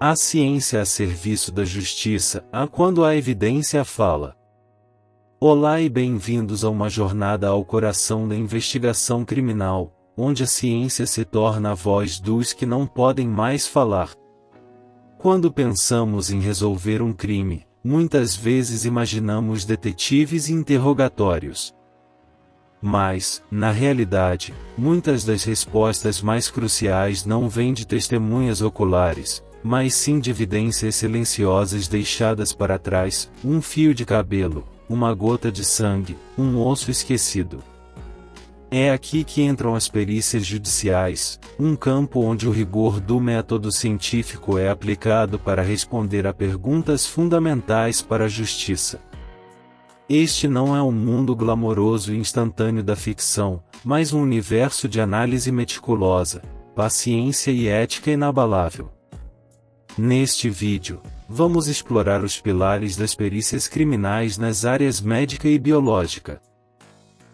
A ciência a serviço da justiça, quando a evidência fala. Olá e bem-vindos a uma jornada ao coração da investigação criminal, onde a ciência se torna a voz dos que não podem mais falar. Quando pensamos em resolver um crime, muitas vezes imaginamos detetives e interrogatórios. Mas, na realidade, muitas das respostas mais cruciais não vêm de testemunhas oculares, mas sim de evidências silenciosas deixadas para trás, um fio de cabelo, uma gota de sangue, um osso esquecido. É aqui que entram as perícias judiciais, um campo onde o rigor do método científico é aplicado para responder a perguntas fundamentais para a justiça. Este não é um mundo glamouroso e instantâneo da ficção, mas um universo de análise meticulosa, paciência e ética inabalável. Neste vídeo, vamos explorar os pilares das perícias criminais nas áreas médica e biológica.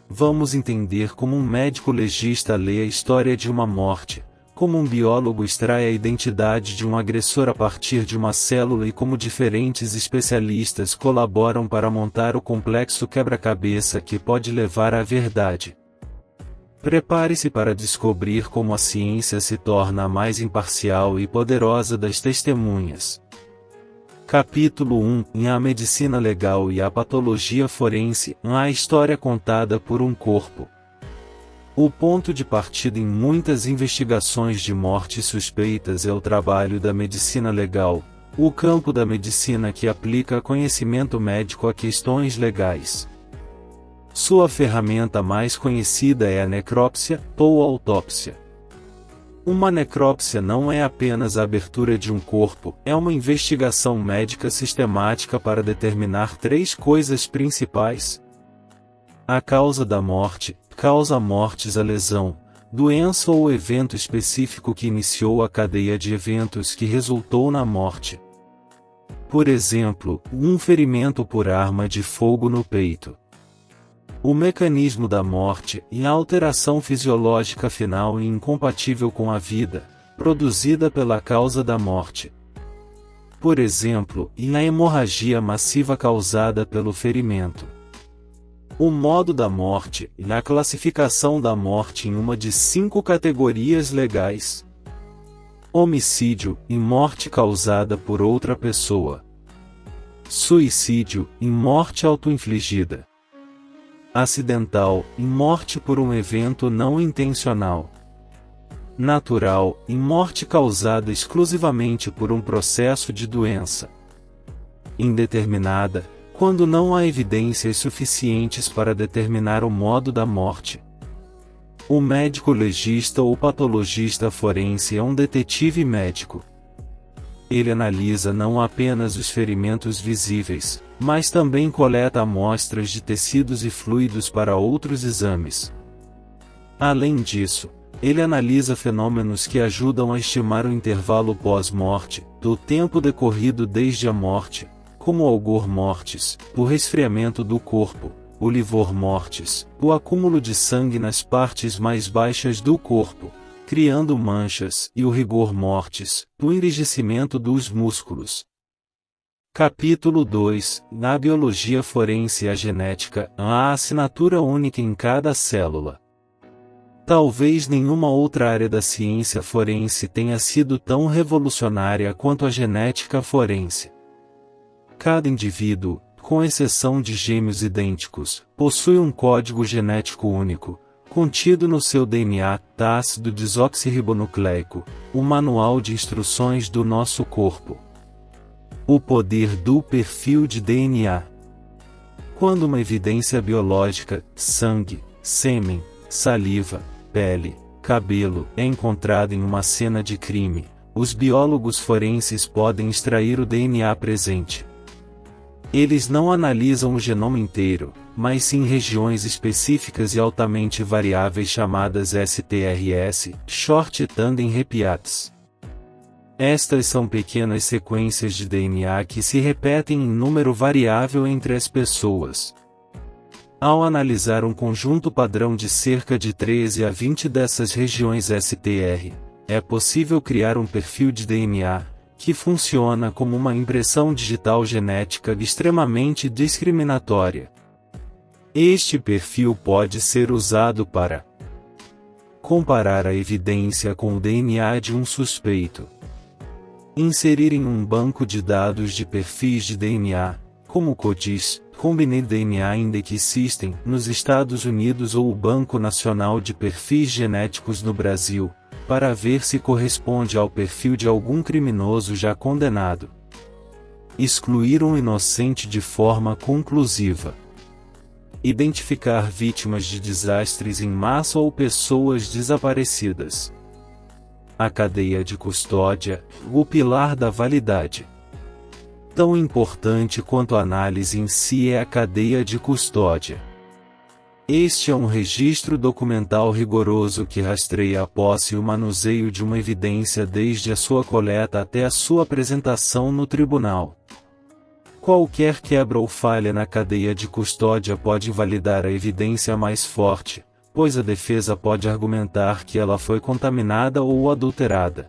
Vamos entender como um médico legista lê a história de uma morte, como um biólogo extrai a identidade de um agressor a partir de uma célula e como diferentes especialistas colaboram para montar o complexo quebra-cabeça que pode levar à verdade. Prepare-se para descobrir como a ciência se torna a mais imparcial e poderosa das testemunhas. Capítulo 1 A medicina legal e a patologia forense, a história contada por um corpo. O ponto de partida em muitas investigações de mortes suspeitas é o trabalho da medicina legal, o campo da medicina que aplica conhecimento médico a questões legais. Sua ferramenta mais conhecida é a necrópsia, ou autópsia. Uma necrópsia não é apenas a abertura de um corpo, é uma investigação médica sistemática para determinar três coisas principais: a causa da morte, causa mortis a lesão, doença ou evento específico que iniciou a cadeia de eventos que resultou na morte. Por exemplo, um ferimento por arma de fogo no peito. O mecanismo da morte e a alteração fisiológica final e incompatível com a vida, produzida pela causa da morte. Por exemplo, a hemorragia massiva causada pelo ferimento. O modo da morte e a classificação da morte em uma de 5 categorias legais: homicídio e morte causada por outra pessoa. Suicídio e morte auto-infligida. Acidental e morte por um evento não intencional. Natural e morte causada exclusivamente por um processo de doença. Indeterminada, quando não há evidências suficientes para determinar o modo da morte. O médico legista ou patologista forense é um detetive médico. Ele analisa não apenas os ferimentos visíveis, mas também coleta amostras de tecidos e fluidos para outros exames. Além disso, ele analisa fenômenos que ajudam a estimar o intervalo pós-morte, do tempo decorrido desde a morte, como o algor mortis, o resfriamento do corpo, o livor mortis, o acúmulo de sangue nas partes mais baixas do corpo, criando manchas, e o rigor mortis, o enrijecimento dos músculos. Capítulo 2 Na biologia forense e a genética, há assinatura única em cada célula. Talvez nenhuma outra área da ciência forense tenha sido tão revolucionária quanto a genética forense. Cada indivíduo, com exceção de gêmeos idênticos, possui um código genético único, contido no seu DNA, ácido desoxirribonucleico, o manual de instruções do nosso corpo. O poder do perfil de DNA. Quando uma evidência biológica, sangue, sêmen, saliva, pele, cabelo, é encontrada em uma cena de crime, os biólogos forenses podem extrair o DNA presente. Eles não analisam o genoma inteiro, mas sim regiões específicas e altamente variáveis chamadas STRS, Short Tandem Repeats. Estas são pequenas sequências de DNA que se repetem em número variável entre as pessoas. Ao analisar um conjunto padrão de cerca de 13 a 20 dessas regiões STR, é possível criar um perfil de DNA, que funciona como uma impressão digital genética extremamente discriminatória. Este perfil pode ser usado para comparar a evidência com o DNA de um suspeito, inserir em um banco de dados de perfis de DNA, como o CODIS, Combined DNA Index System, nos Estados Unidos ou o Banco Nacional de Perfis Genéticos no Brasil, para ver se corresponde ao perfil de algum criminoso já condenado. Excluir um inocente de forma conclusiva. Identificar vítimas de desastres em massa ou pessoas desaparecidas. A cadeia de custódia, o pilar da validade. Tão importante quanto a análise em si é a cadeia de custódia. Este é um registro documental rigoroso que rastreia a posse e o manuseio de uma evidência desde a sua coleta até a sua apresentação no tribunal. Qualquer quebra ou falha na cadeia de custódia pode invalidar a evidência mais forte, pois a defesa pode argumentar que ela foi contaminada ou adulterada.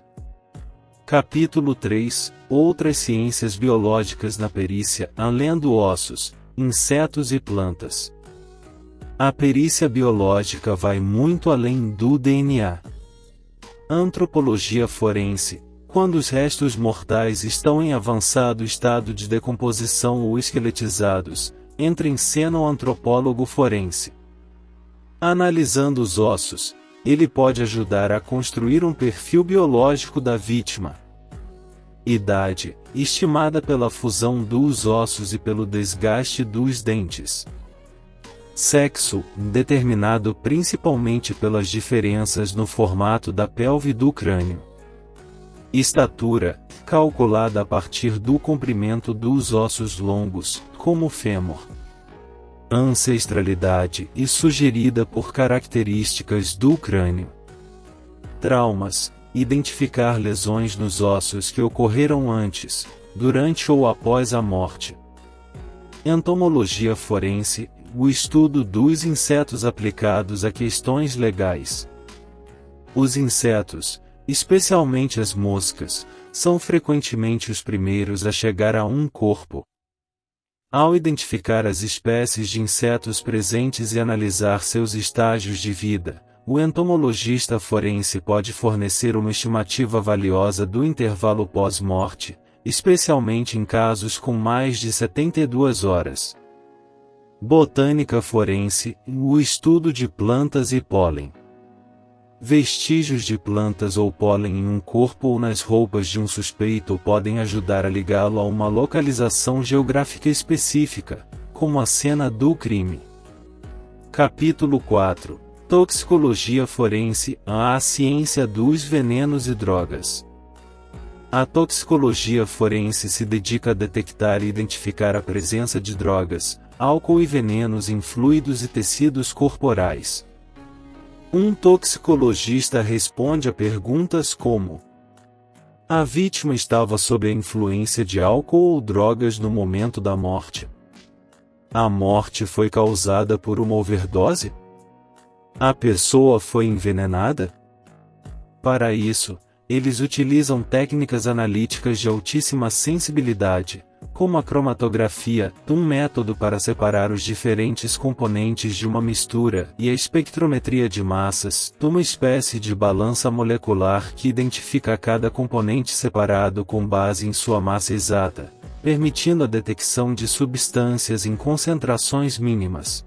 Capítulo 3 – Outras ciências biológicas na perícia, além do ossos, insetos e plantas. A perícia biológica vai muito além do DNA. Antropologia forense, quando os restos mortais estão em avançado estado de decomposição ou esqueletizados, entra em cena o antropólogo forense. Analisando os ossos, ele pode ajudar a construir um perfil biológico da vítima. Idade, estimada pela fusão dos ossos e pelo desgaste dos dentes. Sexo, determinado principalmente pelas diferenças no formato da pelve e do crânio. Estatura, calculada a partir do comprimento dos ossos longos, como o fêmur. Ancestralidade, e sugerida por características do crânio. Traumas, identificar lesões nos ossos que ocorreram antes, durante ou após a morte. Entomologia forense, o estudo dos insetos aplicados a questões legais. Os insetos, especialmente as moscas, são frequentemente os primeiros a chegar a um corpo. Ao identificar as espécies de insetos presentes e analisar seus estágios de vida, o entomologista forense pode fornecer uma estimativa valiosa do intervalo pós-morte, especialmente em casos com mais de 72 horas. Botânica forense, o estudo de plantas e pólen. Vestígios de plantas ou pólen em um corpo ou nas roupas de um suspeito podem ajudar a ligá-lo a uma localização geográfica específica, como a cena do crime. Capítulo 4 – Toxicologia forense, a ciência dos venenos e drogas. A toxicologia forense se dedica a detectar e identificar a presença de drogas, álcool e venenos em fluidos e tecidos corporais. Um toxicologista responde a perguntas como: a vítima estava sob a influência de álcool ou drogas no momento da morte? A morte foi causada por uma overdose? A pessoa foi envenenada? Para isso, eles utilizam técnicas analíticas de altíssima sensibilidade, como a cromatografia, um método para separar os diferentes componentes de uma mistura, e a espectrometria de massas, uma espécie de balança molecular que identifica cada componente separado com base em sua massa exata, permitindo a detecção de substâncias em concentrações mínimas.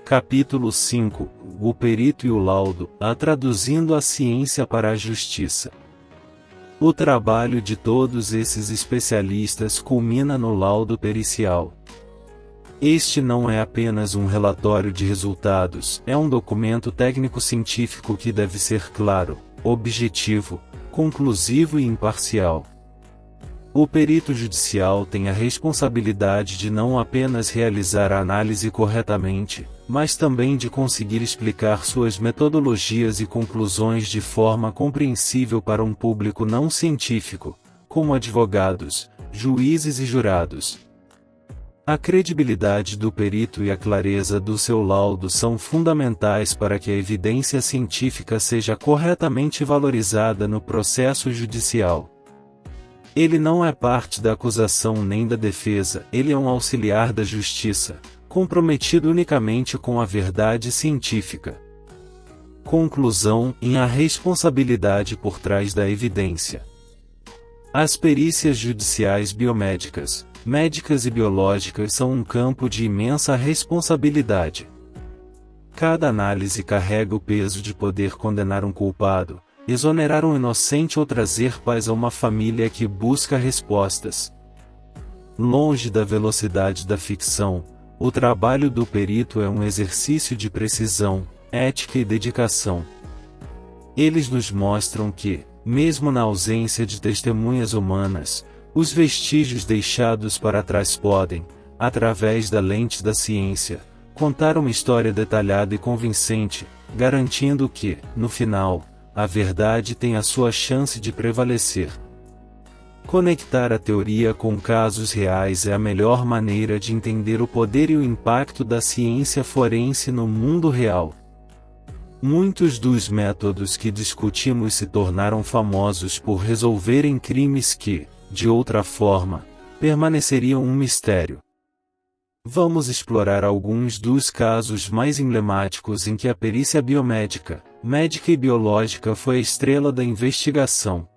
Capítulo 5 – O perito e o laudo, traduzindo a ciência para a justiça. O trabalho de todos esses especialistas culmina no laudo pericial. Este não é apenas um relatório de resultados, é um documento técnico-científico que deve ser claro, objetivo, conclusivo e imparcial. O perito judicial tem a responsabilidade de não apenas realizar a análise corretamente, mas também de conseguir explicar suas metodologias e conclusões de forma compreensível para um público não científico, como advogados, juízes e jurados. A credibilidade do perito e a clareza do seu laudo são fundamentais para que a evidência científica seja corretamente valorizada no processo judicial. Ele não é parte da acusação nem da defesa, ele é um auxiliar da justiça, comprometido unicamente com a verdade científica. Conclusão: a responsabilidade por trás da evidência. As perícias judiciais biomédicas, médicas e biológicas são um campo de imensa responsabilidade. Cada análise carrega o peso de poder condenar um culpado, exonerar um inocente ou trazer paz a uma família que busca respostas. Longe da velocidade da ficção, o trabalho do perito é um exercício de precisão, ética e dedicação. Eles nos mostram que, mesmo na ausência de testemunhas humanas, os vestígios deixados para trás podem, através da lente da ciência, contar uma história detalhada e convincente, garantindo que, no final, a verdade tem a sua chance de prevalecer. Conectar a teoria com casos reais é a melhor maneira de entender o poder e o impacto da ciência forense no mundo real. Muitos dos métodos que discutimos se tornaram famosos por resolverem crimes que, de outra forma, permaneceriam um mistério. Vamos explorar alguns dos casos mais emblemáticos em que a perícia biomédica, médica e biológica foi a estrela da investigação.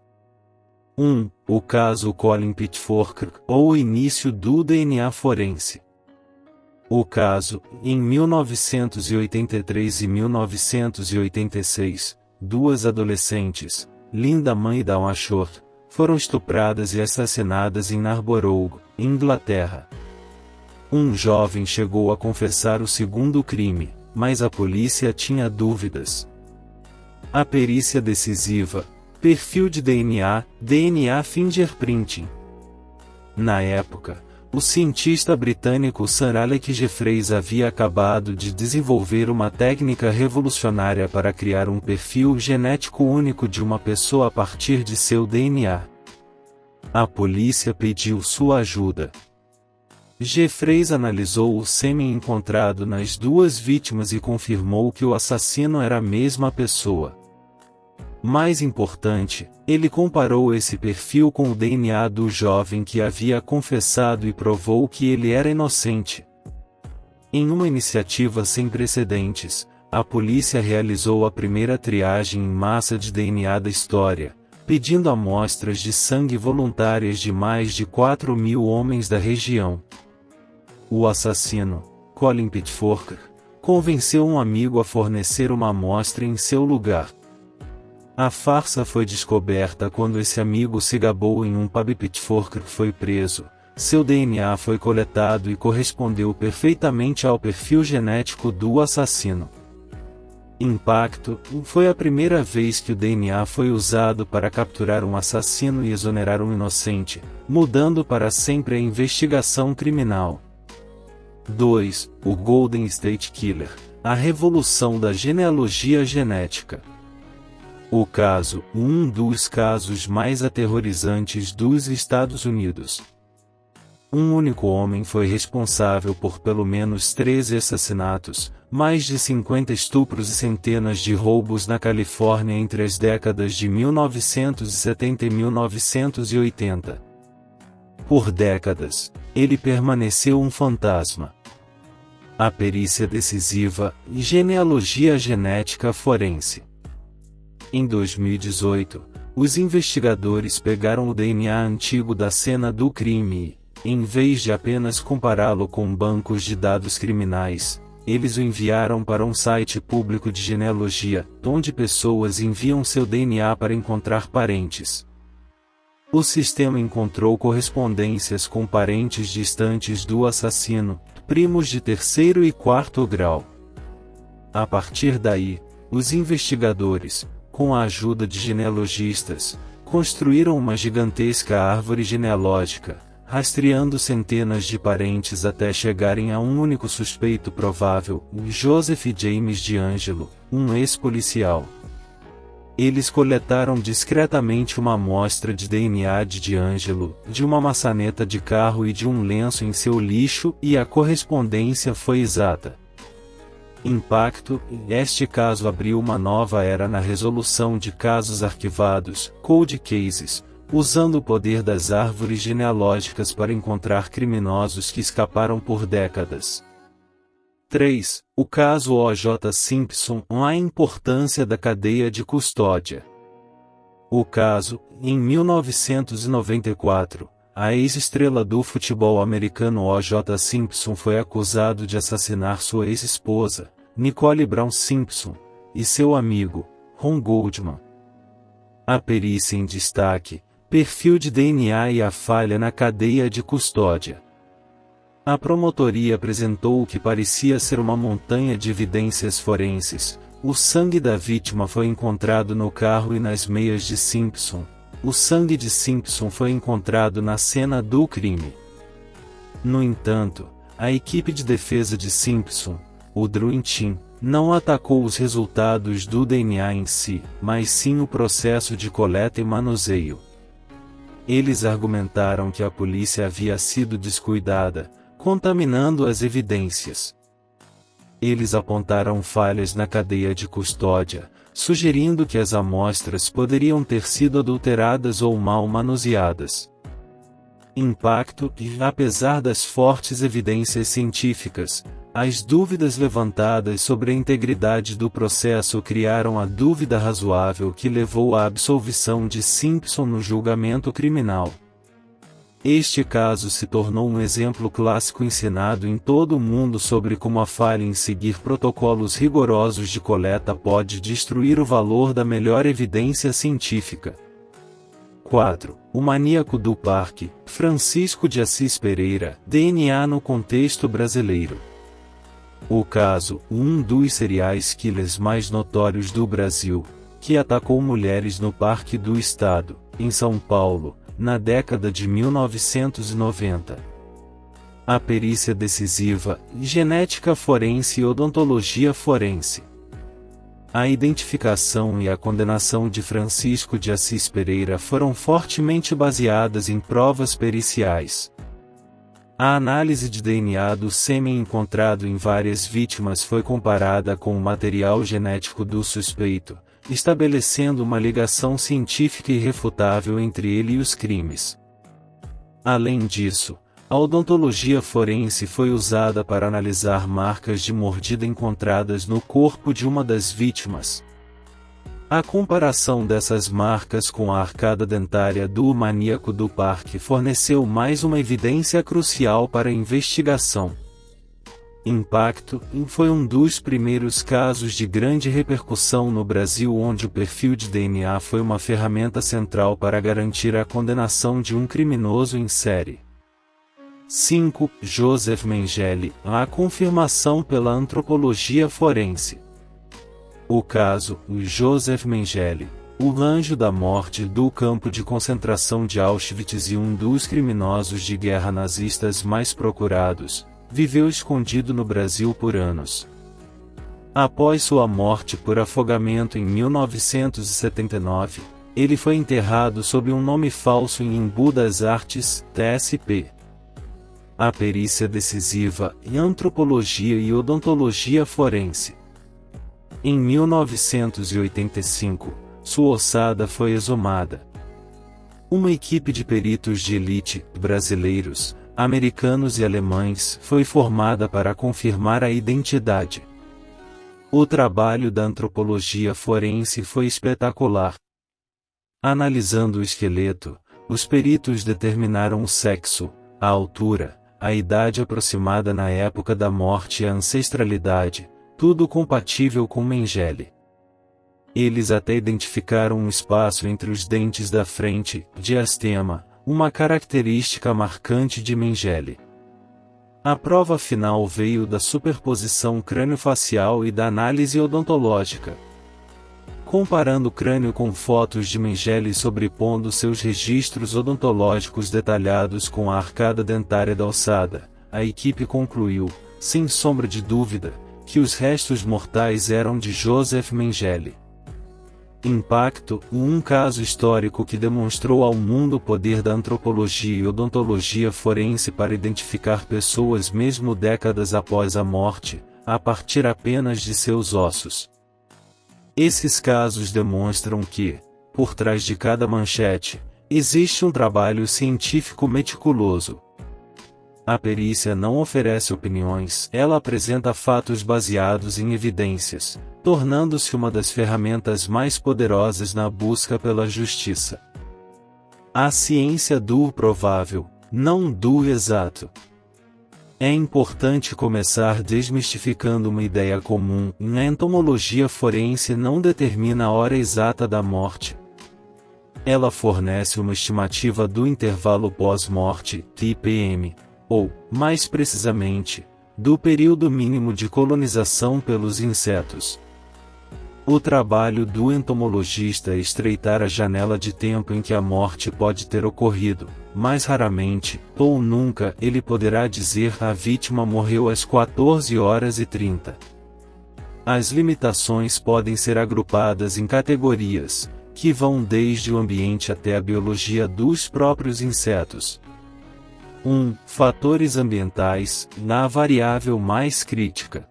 1. O caso Colin Pitfork, ou o início do DNA forense. O caso, em 1983 e 1986, duas adolescentes, Linda Mann e Dawn Ashworth, foram estupradas e assassinadas em Narborough, Inglaterra. Um jovem chegou a confessar o segundo crime, mas a polícia tinha dúvidas. A perícia decisiva, perfil de DNA, DNA fingerprinting. Na época, o cientista britânico Sir Alec Jeffreys havia acabado de desenvolver uma técnica revolucionária para criar um perfil genético único de uma pessoa a partir de seu DNA. A polícia pediu sua ajuda. Jeffreys analisou o sêmen encontrado nas duas vítimas e confirmou que o assassino era a mesma pessoa. Mais importante, ele comparou esse perfil com o DNA do jovem que havia confessado e provou que ele era inocente. Em uma iniciativa sem precedentes, a polícia realizou a primeira triagem em massa de DNA da história, pedindo amostras de sangue voluntárias de mais de 4.000 homens da região. O assassino, Colin Pitfork, convenceu um amigo a fornecer uma amostra em seu lugar. A farsa foi descoberta quando esse amigo se gabou em um pub. Pitfork foi preso, seu DNA foi coletado e correspondeu perfeitamente ao perfil genético do assassino. Impacto: foi a primeira vez que o DNA foi usado para capturar um assassino e exonerar um inocente, mudando para sempre a investigação criminal. 2. O Golden State Killer, a revolução da genealogia genética. O caso, um dos casos mais aterrorizantes dos Estados Unidos. Um único homem foi responsável por pelo menos 13 assassinatos, mais de 50 estupros e centenas de roubos na Califórnia entre as décadas de 1970 e 1980. Por décadas, ele permaneceu um fantasma. A perícia decisiva, genealogia genética forense. Em 2018, os investigadores pegaram o DNA antigo da cena do crime e, em vez de apenas compará-lo com bancos de dados criminais, eles o enviaram para um site público de genealogia, onde pessoas enviam seu DNA para encontrar parentes. O sistema encontrou correspondências com parentes distantes do assassino, primos de terceiro e quarto grau. A partir daí, os investigadores, com a ajuda de genealogistas, construíram uma gigantesca árvore genealógica, rastreando centenas de parentes até chegarem a um único suspeito provável, Joseph James DeAngelo, um ex-policial. Eles coletaram discretamente uma amostra de DNA de DeAngelo, de uma maçaneta de carro e de um lenço em seu lixo, e a correspondência foi exata. Impacto: este caso abriu uma nova era na resolução de casos arquivados, cold cases, usando o poder das árvores genealógicas para encontrar criminosos que escaparam por décadas. 3. O caso O.J. Simpson, a importância da cadeia de custódia. O caso, em 1994, a ex-estrela do futebol americano O.J. Simpson foi acusado de assassinar sua ex-esposa, Nicole Brown Simpson, e seu amigo, Ron Goldman. A perícia em destaque, perfil de DNA e a falha na cadeia de custódia. A promotoria apresentou o que parecia ser uma montanha de evidências forenses. O sangue da vítima foi encontrado no carro e nas meias de Simpson. O sangue de Simpson foi encontrado na cena do crime. No entanto, a equipe de defesa de Simpson, o Dream Team, não atacou os resultados do DNA em si, mas sim o processo de coleta e manuseio. Eles argumentaram que a polícia havia sido descuidada, contaminando as evidências. Eles apontaram falhas na cadeia de custódia, sugerindo que as amostras poderiam ter sido adulteradas ou mal manuseadas. Impacto. Apesar das fortes evidências científicas, as dúvidas levantadas sobre a integridade do processo criaram a dúvida razoável que levou à absolvição de Simpson no julgamento criminal. Este caso se tornou um exemplo clássico ensinado em todo o mundo sobre como a falha em seguir protocolos rigorosos de coleta pode destruir o valor da melhor evidência científica. 4. O maníaco do parque, Francisco de Assis Pereira, DNA no contexto brasileiro. O caso, um dos serial killers mais notórios do Brasil, que atacou mulheres no Parque do Estado, em São Paulo, na década de 1990. A perícia decisiva, genética forense e odontologia forense. A identificação e a condenação de Francisco de Assis Pereira foram fortemente baseadas em provas periciais. A análise de DNA do sêmen encontrado em várias vítimas foi comparada com o material genético do suspeito, estabelecendo uma ligação científica irrefutável entre ele e os crimes. Além disso, a odontologia forense foi usada para analisar marcas de mordida encontradas no corpo de uma das vítimas. A comparação dessas marcas com a arcada dentária do maníaco do parque forneceu mais uma evidência crucial para a investigação. Impacto. Foi um dos primeiros casos de grande repercussão no Brasil onde o perfil de DNA foi uma ferramenta central para garantir a condenação de um criminoso em série. 5. Joseph Mengele, a confirmação pela antropologia forense. O caso, o Joseph Mengele, o anjo da morte do campo de concentração de Auschwitz e um dos criminosos de guerra nazistas mais procurados, viveu escondido no Brasil por anos. Após sua morte por afogamento em 1979, ele foi enterrado sob um nome falso em Embu das Artes, TSP. A perícia decisiva em antropologia e odontologia forense. Em 1985, sua ossada foi exumada. Uma equipe de peritos de elite, brasileiros, americanos e alemães, foi formada para confirmar a identidade. O trabalho da antropologia forense foi espetacular. Analisando o esqueleto, os peritos determinaram o sexo, a altura, a idade aproximada na época da morte e a ancestralidade, tudo compatível com Mengele. Eles até identificaram um espaço entre os dentes da frente, diastema, uma característica marcante de Mengele. A prova final veio da superposição crâniofacial e da análise odontológica. Comparando o crânio com fotos de Mengele e sobrepondo seus registros odontológicos detalhados com a arcada dentária da ossada, a equipe concluiu, sem sombra de dúvida, que os restos mortais eram de Joseph Mengele. Impacto. Um caso histórico que demonstrou ao mundo o poder da antropologia e odontologia forense para identificar pessoas mesmo décadas após a morte, a partir apenas de seus ossos. Esses casos demonstram que, por trás de cada manchete, Existe um trabalho científico meticuloso. A perícia não oferece opiniões, ela apresenta fatos baseados em evidências, tornando-se uma das ferramentas mais poderosas na busca pela justiça. A ciência do provável, não do exato. É importante começar desmistificando uma ideia comum: a entomologia forense não determina a hora exata da morte. Ela fornece uma estimativa do intervalo pós-morte, IPM, ou, mais precisamente, do período mínimo de colonização pelos insetos. O trabalho do entomologista é estreitar a janela de tempo em que a morte pode ter ocorrido, mas raramente, ou nunca, ele poderá dizer a vítima morreu às 14h30. As limitações podem ser agrupadas em categorias, que vão desde o ambiente até a biologia dos próprios insetos. 1. Fatores ambientais, na variável mais crítica.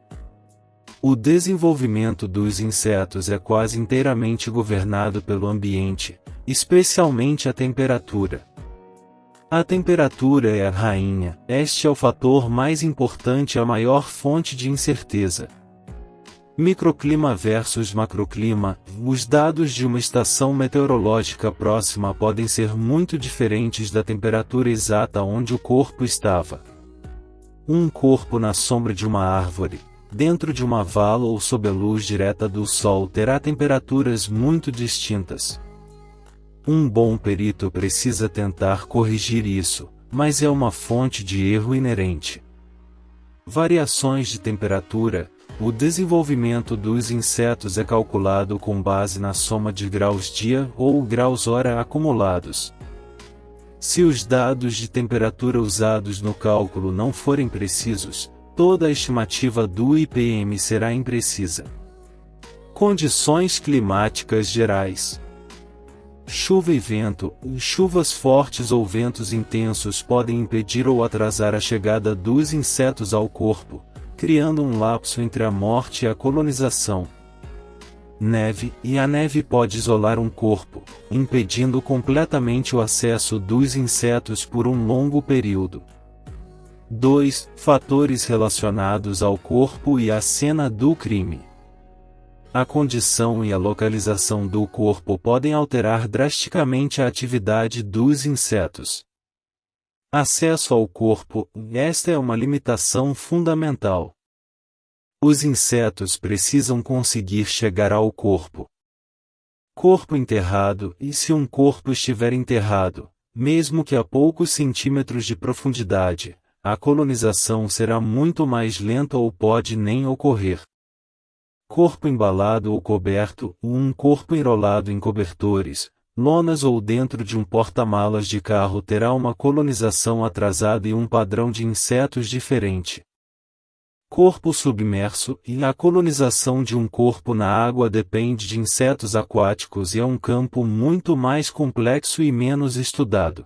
O desenvolvimento dos insetos é quase inteiramente governado pelo ambiente, especialmente a temperatura. A temperatura é a rainha, este é o fator mais importante e a maior fonte de incerteza. Microclima versus macroclima, os dados de uma estação meteorológica próxima podem ser muito diferentes da temperatura exata onde o corpo estava. Um corpo na sombra de uma árvore, dentro de uma vala ou sob a luz direta do sol terá temperaturas muito distintas. Um bom perito precisa tentar corrigir isso, mas é uma fonte de erro inerente. Variações de temperatura. O desenvolvimento dos insetos é calculado com base na soma de graus-dia ou graus-hora acumulados. Se os dados de temperatura usados no cálculo não forem precisos, toda a estimativa do IPM será imprecisa. Condições climáticas gerais. Chuva e vento. Chuvas fortes ou ventos intensos podem impedir ou atrasar a chegada dos insetos ao corpo, criando um lapso entre a morte e a colonização. Neve. A neve pode isolar um corpo, impedindo completamente o acesso dos insetos por um longo período. 2. Fatores relacionados ao corpo e à cena do crime. A condição e a localização do corpo podem alterar drasticamente a atividade dos insetos. Acesso ao corpo, esta é uma limitação fundamental. Os insetos precisam conseguir chegar ao corpo. Corpo enterrado. E se um corpo estiver enterrado, mesmo que a poucos centímetros de profundidade, a colonização será muito mais lenta ou pode nem ocorrer. Corpo embalado ou coberto. Um corpo enrolado em cobertores, lonas ou dentro de um porta-malas de carro terá uma colonização atrasada e um padrão de insetos diferente. Corpo submerso. A colonização de um corpo na água depende de insetos aquáticos e é um campo muito mais complexo e menos estudado.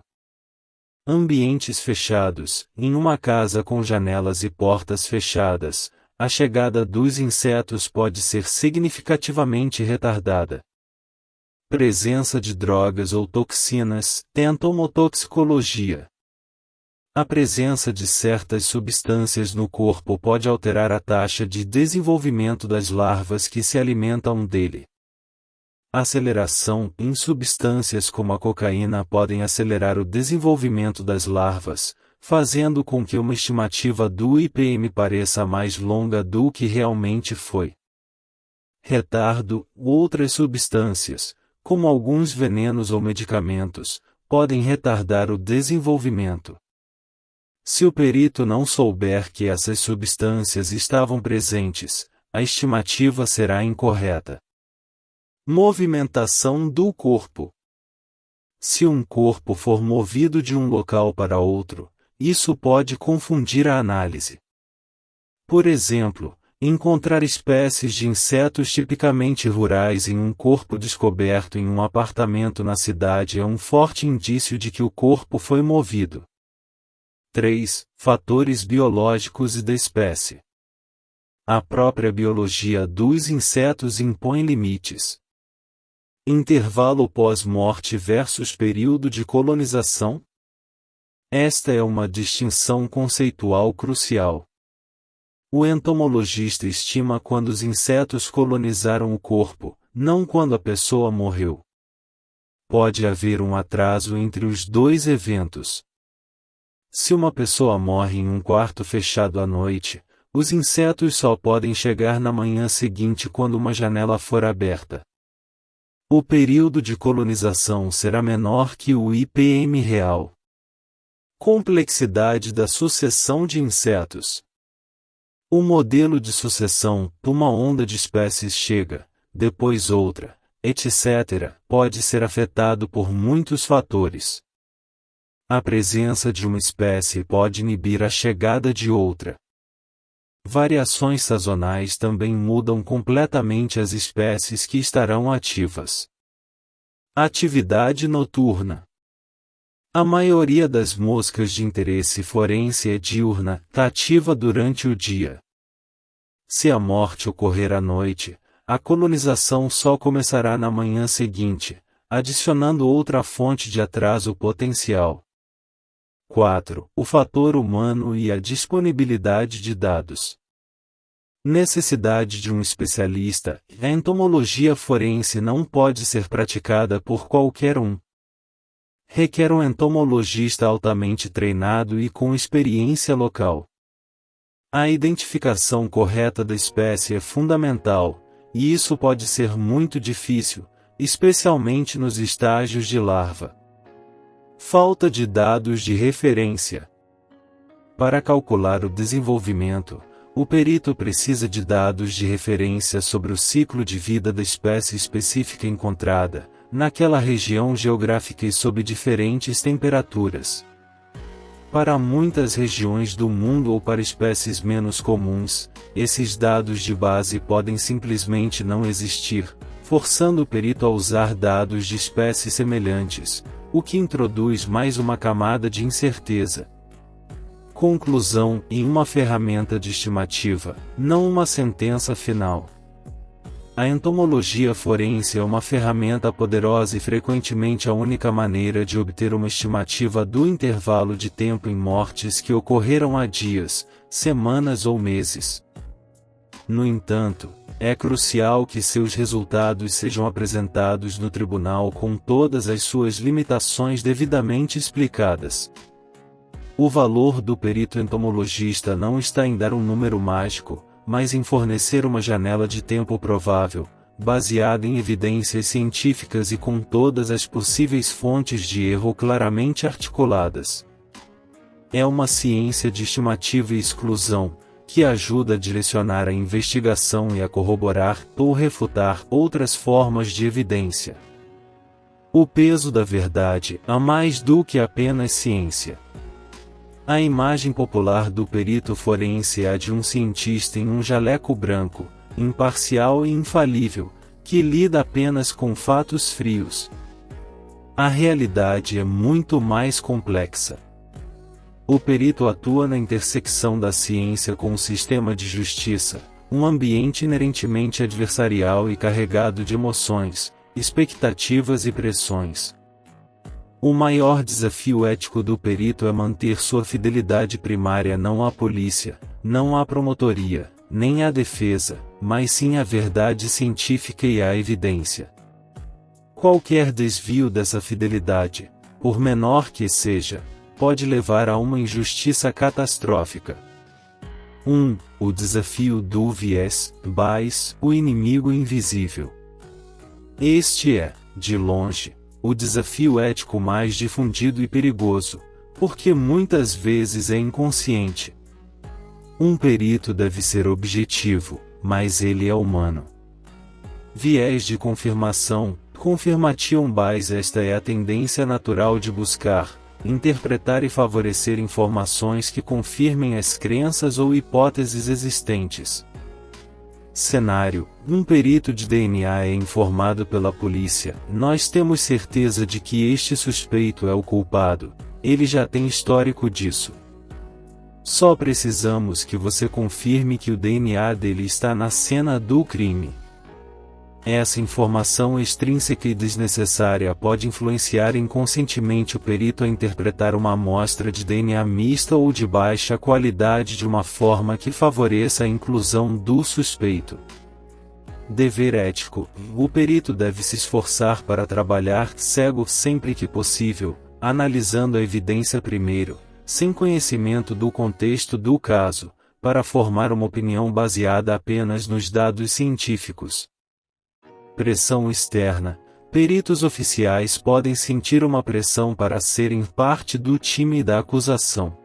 Ambientes fechados. Em uma casa com janelas e portas fechadas, a chegada dos insetos pode ser significativamente retardada. Presença de drogas ou toxinas. Entomotoxicologia. A presença de certas substâncias no corpo pode alterar a taxa de desenvolvimento das larvas que se alimentam dele. Aceleração. Substâncias como a cocaína podem acelerar o desenvolvimento das larvas, fazendo com que uma estimativa do IPM pareça mais longa do que realmente foi. Retardo. Outras substâncias, como alguns venenos ou medicamentos, podem retardar o desenvolvimento. Se o perito não souber que essas substâncias estavam presentes, a estimativa será incorreta. Movimentação do corpo. Se um corpo for movido de um local para outro, isso pode confundir a análise. Por exemplo, encontrar espécies de insetos tipicamente rurais em um corpo descoberto em um apartamento na cidade é um forte indício de que o corpo foi movido. 3. Fatores biológicos e da espécie. A própria biologia dos insetos impõe limites. Intervalo pós-morte versus período de colonização? Esta é uma distinção conceitual crucial. O entomologista estima quando os insetos colonizaram o corpo, não quando a pessoa morreu. Pode haver um atraso entre os dois eventos. Se uma pessoa morre em um quarto fechado à noite, os insetos só podem chegar na manhã seguinte quando uma janela for aberta. O período de colonização será menor que o IPM real. Complexidade da sucessão de insetos. O modelo de sucessão, uma onda de espécies chega, depois outra, etc., pode ser afetado por muitos fatores. A presença de uma espécie pode inibir a chegada de outra. Variações sazonais também mudam completamente as espécies que estarão ativas. Atividade noturna. A maioria das moscas de interesse forense é diurna, ativa durante o dia. Se a morte ocorrer à noite, a colonização só começará na manhã seguinte, adicionando outra fonte de atraso potencial. 4. O fator humano e a disponibilidade de dados. Necessidade de um especialista. A entomologia forense não pode ser praticada por qualquer um. Requer um entomologista altamente treinado e com experiência local. A identificação correta da espécie é fundamental, e isso pode ser muito difícil, especialmente nos estágios de larva. Falta de dados de referência. Para calcular o desenvolvimento, o perito precisa de dados de referência sobre o ciclo de vida da espécie específica encontrada, naquela região geográfica e sob diferentes temperaturas. Para muitas regiões do mundo ou para espécies menos comuns, esses dados de base podem simplesmente não existir, forçando o perito a usar dados de espécies semelhantes, o que introduz mais uma camada de incerteza. Conclusão: em uma ferramenta de estimativa, não uma sentença final. A entomologia forense é uma ferramenta poderosa e frequentemente a única maneira de obter uma estimativa do intervalo de tempo em mortes que ocorreram há dias, semanas ou meses. No entanto, é crucial que seus resultados sejam apresentados no tribunal com todas as suas limitações devidamente explicadas. O valor do perito entomologista não está em dar um número mágico, mas em fornecer uma janela de tempo provável, baseada em evidências científicas e com todas as possíveis fontes de erro claramente articuladas. É uma ciência de estimativa e exclusão, que ajuda a direcionar a investigação e a corroborar ou refutar outras formas de evidência. O peso da verdade é mais do que apenas ciência. A imagem popular do perito forense é a de um cientista em um jaleco branco, imparcial e infalível, que lida apenas com fatos frios. A realidade é muito mais complexa. O perito atua na intersecção da ciência com o sistema de justiça, um ambiente inerentemente adversarial e carregado de emoções, expectativas e pressões. O maior desafio ético do perito é manter sua fidelidade primária não à polícia, não à promotoria, nem à defesa, mas sim à verdade científica e à evidência. Qualquer desvio dessa fidelidade, por menor que seja, pode levar a uma injustiça catastrófica. 1. O desafio do viés, bias, o inimigo invisível. Este é, de longe, o desafio ético mais difundido e perigoso, porque muitas vezes é inconsciente. Um perito deve ser objetivo, mas ele é humano. Viés de confirmação, confirmation bias. Esta é a tendência natural de buscar, interpretar e favorecer informações que confirmem as crenças ou hipóteses existentes. Cenário: um perito de DNA é informado pela polícia. Nós temos certeza de que este suspeito é o culpado. Ele já tem histórico disso. Só precisamos que você confirme que o DNA dele está na cena do crime. Essa informação extrínseca e desnecessária pode influenciar inconscientemente o perito a interpretar uma amostra de DNA mista ou de baixa qualidade de uma forma que favoreça a inclusão do suspeito. Dever ético: o perito deve se esforçar para trabalhar cego sempre que possível, analisando a evidência primeiro, sem conhecimento do contexto do caso, para formar uma opinião baseada apenas nos dados científicos. Pressão externa: peritos oficiais podem sentir uma pressão para serem parte do time da acusação.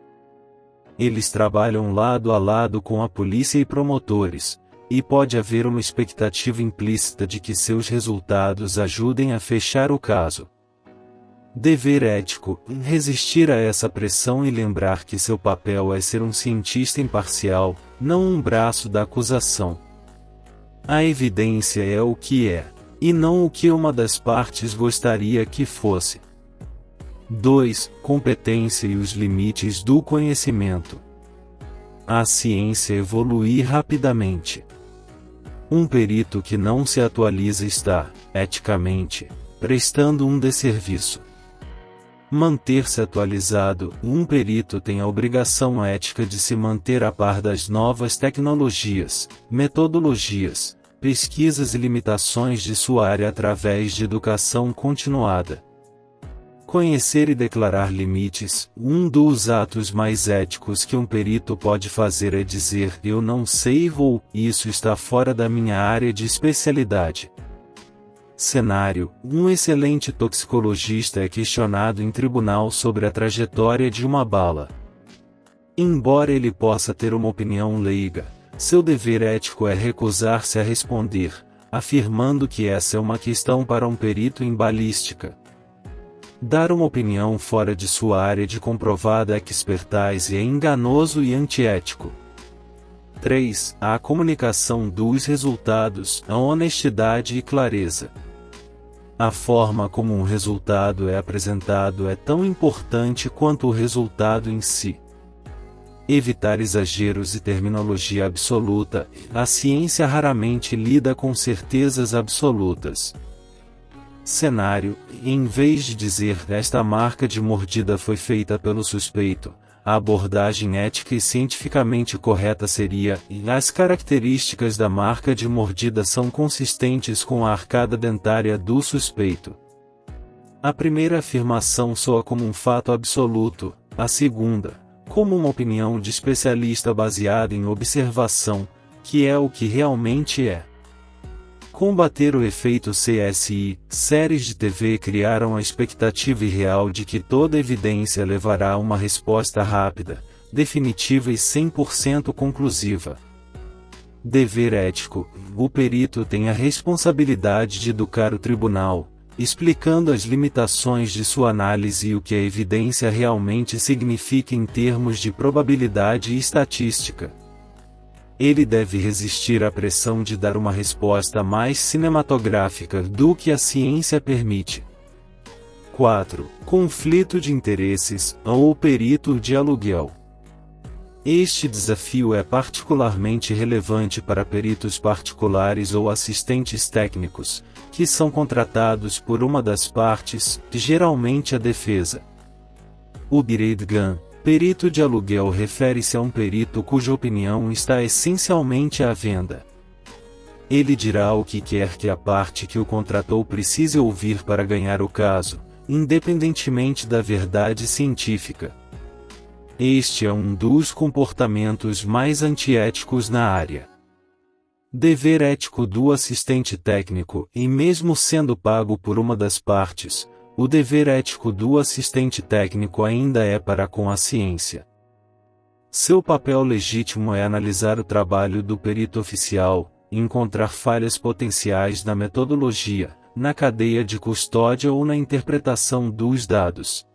Eles trabalham lado a lado com a polícia e promotores, e pode haver uma expectativa implícita de que seus resultados ajudem a fechar o caso. Dever ético: resistir a essa pressão e lembrar que seu papel é ser um cientista imparcial, não um braço da acusação. A evidência é o que é, e não o que uma das partes gostaria que fosse. 2. Competência e os limites do conhecimento. A ciência evolui rapidamente. Um perito que não se atualiza está, eticamente, prestando um desserviço. Manter-se atualizado: um perito tem a obrigação ética de se manter a par das novas tecnologias, metodologias, pesquisas e limitações de sua área através de educação continuada. Conhecer e declarar limites: um dos atos mais éticos que um perito pode fazer é dizer "eu não sei" ou "isso está fora da minha área de especialidade". Cenário: um excelente toxicologista é questionado em tribunal sobre a trajetória de uma bala. Embora ele possa ter uma opinião leiga, seu dever ético é recusar-se a responder, afirmando que essa é uma questão para um perito em balística. Dar uma opinião fora de sua área de comprovada expertise é enganoso e antiético. 3. A comunicação dos resultados, a honestidade e clareza. A forma como um resultado é apresentado é tão importante quanto o resultado em si. Evitar exageros e terminologia absoluta: a ciência raramente lida com certezas absolutas. Cenário: em vez de dizer "esta marca de mordida foi feita pelo suspeito", a abordagem ética e cientificamente correta seria "as características da marca de mordida são consistentes com a arcada dentária do suspeito". A primeira afirmação soa como um fato absoluto, a segunda, como uma opinião de especialista baseada em observação, que é o que realmente é. Combater o efeito CSI: séries de TV criaram a expectativa irreal de que toda evidência levará a uma resposta rápida, definitiva e 100% conclusiva. Dever ético: o perito tem a responsabilidade de educar o tribunal, explicando as limitações de sua análise e o que a evidência realmente significa em termos de probabilidade e estatística. Ele deve resistir à pressão de dar uma resposta mais cinematográfica do que a ciência permite. 4. Conflito de interesses, ou perito de aluguel. Este desafio é particularmente relevante para peritos particulares ou assistentes técnicos, que são contratados por uma das partes, geralmente a defesa. O hired gun, perito de aluguel, refere-se a um perito cuja opinião está essencialmente à venda. Ele dirá o que quer que a parte que o contratou precise ouvir para ganhar o caso, independentemente da verdade científica. Este é um dos comportamentos mais antiéticos na área. Dever ético do assistente técnico: e mesmo sendo pago por uma das partes, o dever ético do assistente técnico ainda é para com a ciência. Seu papel legítimo é analisar o trabalho do perito oficial, encontrar falhas potenciais na metodologia, na cadeia de custódia ou na interpretação dos dados.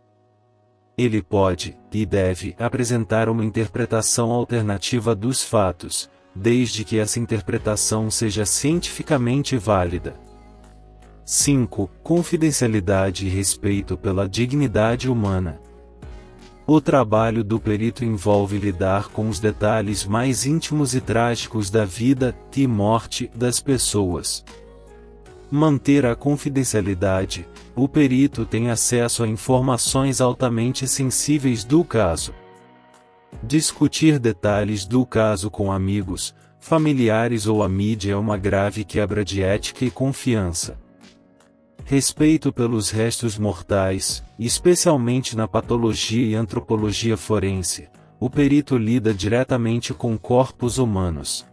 Ele pode, e deve, apresentar uma interpretação alternativa dos fatos, desde que essa interpretação seja cientificamente válida. 5. Confidencialidade e respeito pela dignidade humana. O trabalho do perito envolve lidar com os detalhes mais íntimos e trágicos da vida e morte das pessoas. Manter a confidencialidade. O perito tem acesso a informações altamente sensíveis do caso. Discutir detalhes do caso com amigos, familiares ou a mídia é uma grave quebra de ética e confiança. Respeito pelos restos mortais, especialmente na patologia e antropologia forense. O perito lida diretamente com corpos humanos.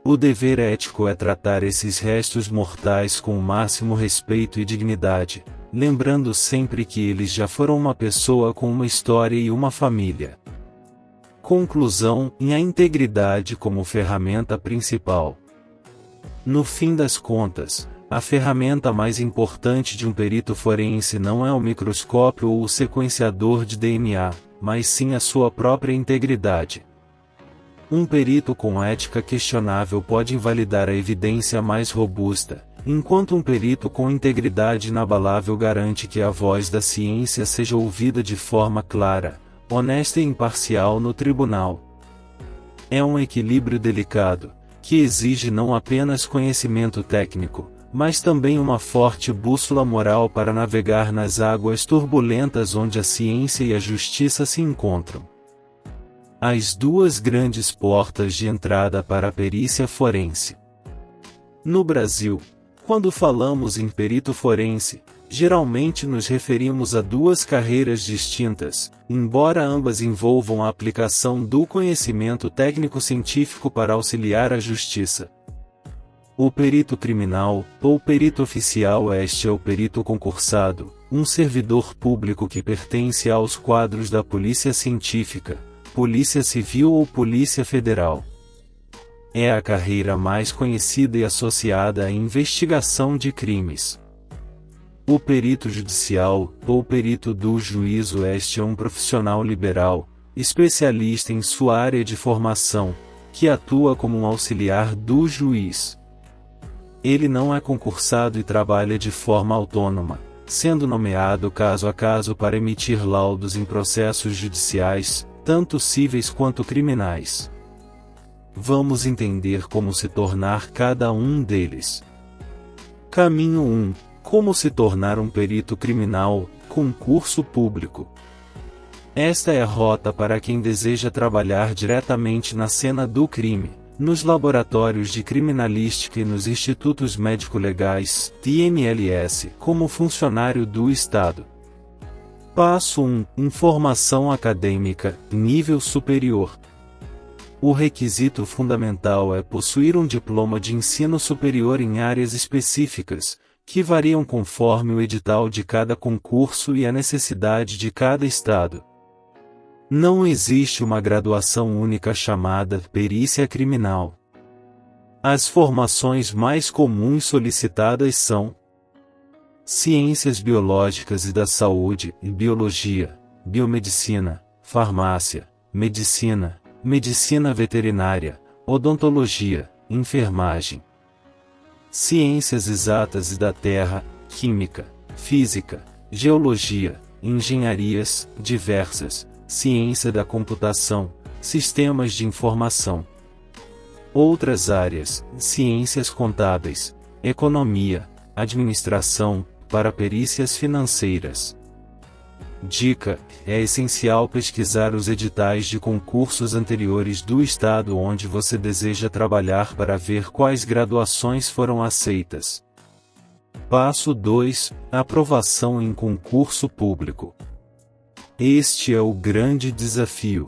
O dever ético é tratar esses restos mortais com o máximo respeito e dignidade, lembrando sempre que eles já foram uma pessoa com uma história e uma família. Conclusão: e a integridade como ferramenta principal. No fim das contas, a ferramenta mais importante de um perito forense não é o microscópio ou o sequenciador de DNA, mas sim a sua própria integridade. Um perito com ética questionável pode invalidar a evidência mais robusta, enquanto um perito com integridade inabalável garante que a voz da ciência seja ouvida de forma clara, honesta e imparcial no tribunal. É um equilíbrio delicado, que exige não apenas conhecimento técnico, mas também uma forte bússola moral para navegar nas águas turbulentas onde a ciência e a justiça se encontram. As duas grandes portas de entrada para a perícia forense. No Brasil, quando falamos em perito forense, geralmente nos referimos a duas carreiras distintas, embora ambas envolvam a aplicação do conhecimento técnico-científico para auxiliar a justiça. O perito criminal, ou perito oficial, este é o perito concursado, um servidor público que pertence aos quadros da Polícia Científica, Polícia Civil ou Polícia Federal. É a carreira mais conhecida e associada à investigação de crimes. O perito judicial, ou perito do juízo, este é um profissional liberal, especialista em sua área de formação, que atua como um auxiliar do juiz. Ele não é concursado e trabalha de forma autônoma, sendo nomeado caso a caso para emitir laudos em processos judiciais, tanto cíveis quanto criminais. Vamos entender como se tornar cada um deles. Caminho 1. Como se tornar um perito criminal, concurso público. Esta é a rota para quem deseja trabalhar diretamente na cena do crime, nos laboratórios de criminalística e nos institutos médico-legais, IMLS, como funcionário do Estado. Passo 1. Informação acadêmica, nível superior. O requisito fundamental é possuir um diploma de ensino superior em áreas específicas, que variam conforme o edital de cada concurso e a necessidade de cada estado. Não existe uma graduação única chamada perícia criminal. As formações mais comuns solicitadas são ciências biológicas e da saúde, biologia, biomedicina, farmácia, medicina, medicina veterinária, odontologia, enfermagem. Ciências exatas e da terra, química, física, geologia, engenharias diversas, ciência da computação, sistemas de informação. Outras áreas, ciências contábeis, economia, administração, para perícias financeiras. Dica: é essencial pesquisar os editais de concursos anteriores do estado onde você deseja trabalhar para ver quais graduações foram aceitas. Passo 2. Aprovação em concurso público. Este é o grande desafio.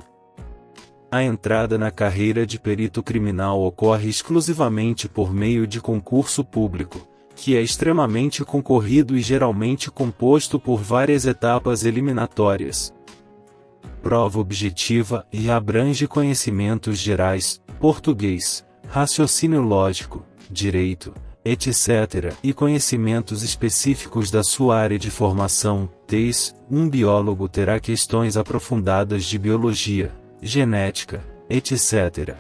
A entrada na carreira de perito criminal ocorre exclusivamente por meio de concurso público, que é extremamente concorrido e geralmente composto por várias etapas eliminatórias. Prova objetiva e abrange conhecimentos gerais, português, raciocínio lógico, direito, etc., e conhecimentos específicos da sua área de formação. TES, um biólogo terá questões aprofundadas de biologia, genética, etc.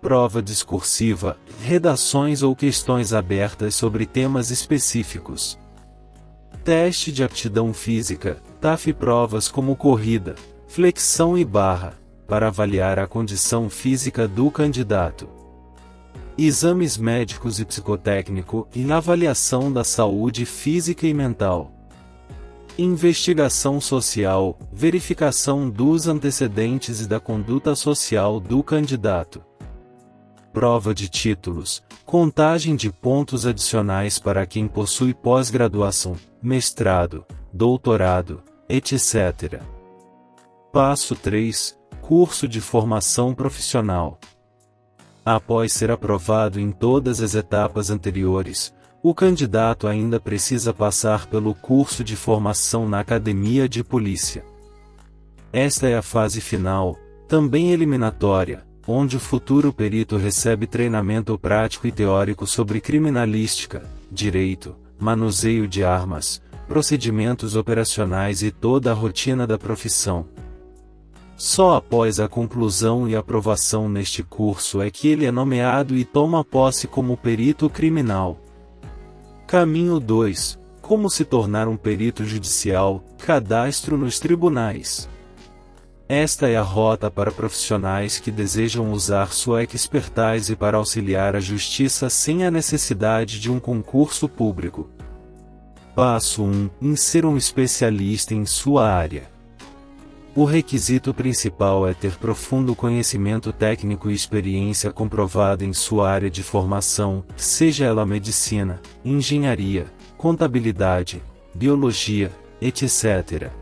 Prova discursiva, redações ou questões abertas sobre temas específicos. Teste de aptidão física, TAF, provas como corrida, flexão e barra, para avaliar a condição física do candidato. exames médicos e psicotécnico e avaliação da saúde física e mental. Investigação social, verificação dos antecedentes e da conduta social do candidato. Prova de títulos, contagem de pontos adicionais para quem possui pós-graduação, mestrado, doutorado, etc. Passo 3. Curso de formação profissional. Após ser aprovado em todas as etapas anteriores, o candidato ainda precisa passar pelo curso de formação na Academia de Polícia. Esta é a fase final, também eliminatória, onde o futuro perito recebe treinamento prático e teórico sobre criminalística, direito, manuseio de armas, procedimentos operacionais e toda a rotina da profissão. Só após a conclusão e aprovação neste curso é que ele é nomeado e toma posse como perito criminal. Caminho 2. Como se tornar um perito judicial, cadastro nos tribunais. Esta é a rota para profissionais que desejam usar sua expertise para auxiliar a justiça sem a necessidade de um concurso público. Passo 1. Ser um especialista em sua área. O requisito principal é ter profundo conhecimento técnico e experiência comprovada em sua área de formação, seja ela medicina, engenharia, contabilidade, biologia, etc.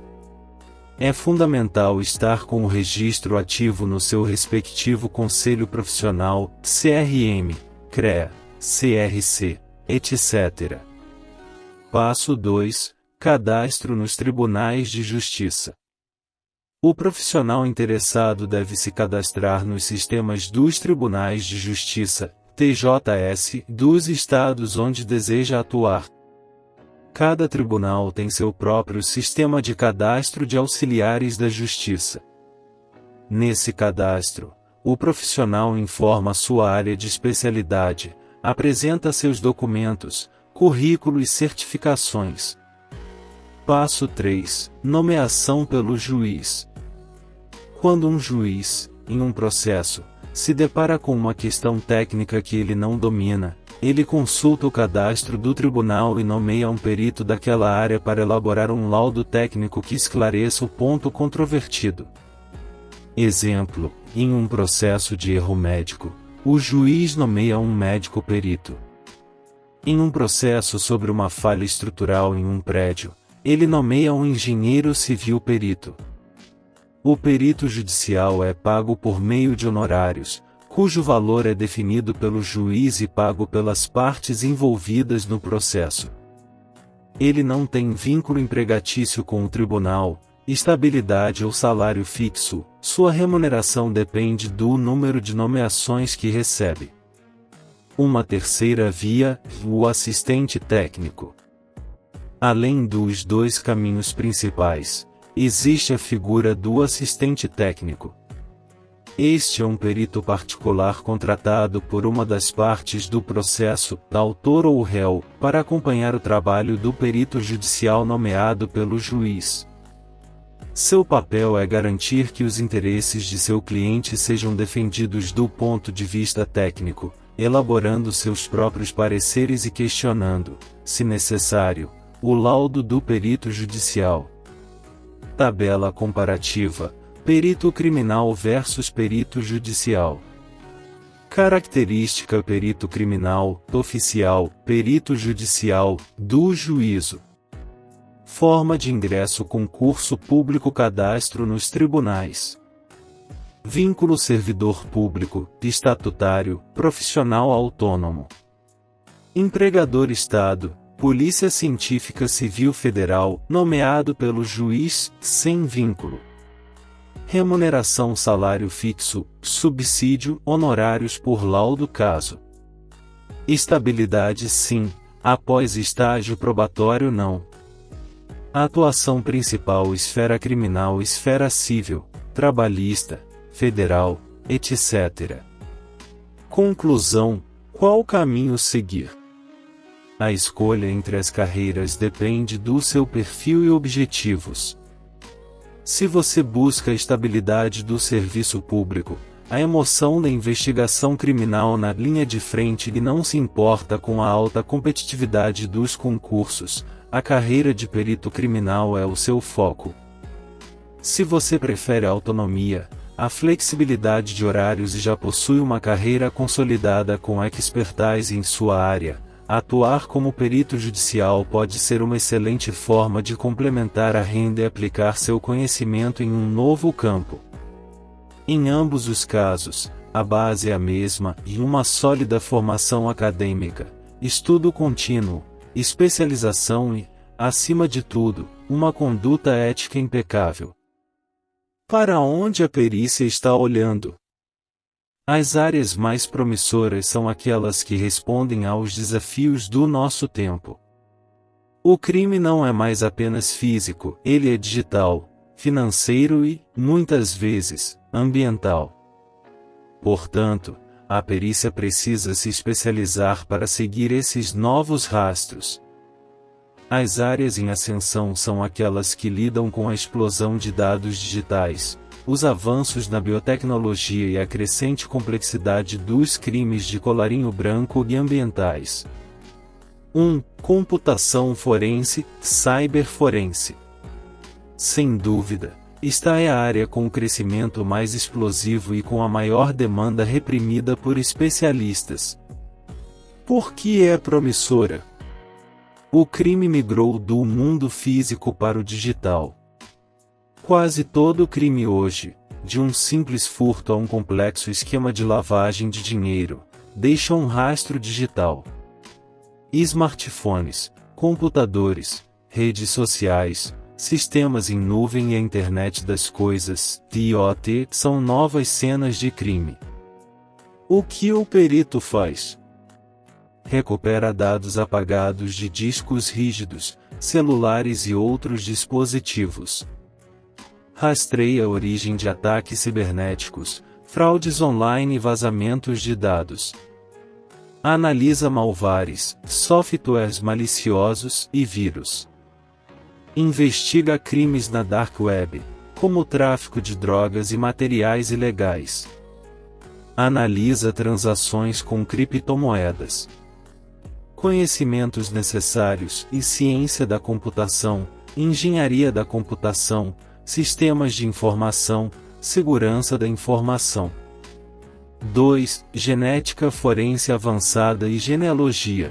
É fundamental estar com o registro ativo no seu respectivo conselho profissional, CRM, CREA, CRC, etc. Passo 2. Cadastro nos tribunais de justiça. O profissional interessado deve se cadastrar nos sistemas dos Tribunais de Justiça, TJS, dos estados onde deseja atuar. Cada tribunal tem seu próprio sistema de cadastro de auxiliares da justiça. Nesse cadastro, o profissional informa sua área de especialidade, apresenta seus documentos, currículo e certificações. Passo 3. Nomeação pelo juiz. Quando um juiz, em um processo, se depara com uma questão técnica que ele não domina, ele consulta o cadastro do tribunal e nomeia um perito daquela área para elaborar um laudo técnico que esclareça o ponto controvertido. Exemplo: em um processo de erro médico, o juiz nomeia um médico perito. Em um processo sobre uma falha estrutural em um prédio, ele nomeia um engenheiro civil perito. O perito judicial é pago por meio de honorários, cujo valor é definido pelo juiz e pago pelas partes envolvidas no processo. Ele não tem vínculo empregatício com o tribunal, estabilidade ou salário fixo, sua remuneração depende do número de nomeações que recebe. Uma terceira via, o assistente técnico. Além dos dois caminhos principais, existe a figura do assistente técnico. Este é um perito particular contratado por uma das partes do processo, autor ou réu, para acompanhar o trabalho do perito judicial nomeado pelo juiz. Seu papel é garantir que os interesses de seu cliente sejam defendidos do ponto de vista técnico, elaborando seus próprios pareceres e questionando, se necessário, o laudo do perito judicial. Tabela comparativa: perito criminal versus perito judicial. Característica: perito criminal, oficial, perito judicial, do juízo. Forma de ingresso: concurso público, cadastro nos tribunais. Vínculo: servidor público, estatutário, profissional autônomo. Empregador: Estado, Polícia Científica Civil Federal, nomeado pelo juiz, sem vínculo. Remuneração: salário fixo, subsídio, honorários por laudo caso. Estabilidade: sim, após estágio probatório não. Atuação principal: esfera criminal, esfera civil, trabalhista, federal, etc. Conclusão: qual caminho seguir? A escolha entre as carreiras depende do seu perfil e objetivos. Se você busca a estabilidade do serviço público, a emoção da investigação criminal na linha de frente e não se importa com a alta competitividade dos concursos, a carreira de perito criminal é o seu foco. Se você prefere a autonomia, a flexibilidade de horários e já possui uma carreira consolidada com expertise em sua área, atuar como perito judicial pode ser uma excelente forma de complementar a renda e aplicar seu conhecimento em um novo campo. Em ambos os casos, a base é a mesma e uma sólida formação acadêmica, estudo contínuo, especialização e, acima de tudo, uma conduta ética impecável. Para onde a perícia está olhando? As áreas mais promissoras são aquelas que respondem aos desafios do nosso tempo. O crime não é mais apenas físico, ele é digital, financeiro e, muitas vezes, ambiental. Portanto, a perícia precisa se especializar para seguir esses novos rastros. As áreas em ascensão são aquelas que lidam com a explosão de dados digitais, os avanços na biotecnologia e a crescente complexidade dos crimes de colarinho branco e ambientais. 1. Computação forense, cyberforense. Sem dúvida, esta é a área com o crescimento mais explosivo e com a maior demanda reprimida por especialistas. Por que é promissora? O crime migrou do mundo físico para o digital. Quase todo crime hoje, de um simples furto a um complexo esquema de lavagem de dinheiro, deixa um rastro digital. Smartphones, computadores, redes sociais, sistemas em nuvem e a internet das coisas, IoT, são novas cenas de crime. O que o perito faz? Recupera dados apagados de discos rígidos, celulares e outros dispositivos. Rastreia a origem de ataques cibernéticos, fraudes online e vazamentos de dados. Analisa malwares, softwares maliciosos e vírus. Investiga crimes na Dark Web, como o tráfico de drogas e materiais ilegais. Analisa transações com criptomoedas. Conhecimentos necessários e ciência da computação, engenharia da computação, sistemas de informação, segurança da informação. 2. Genética forense avançada e genealogia.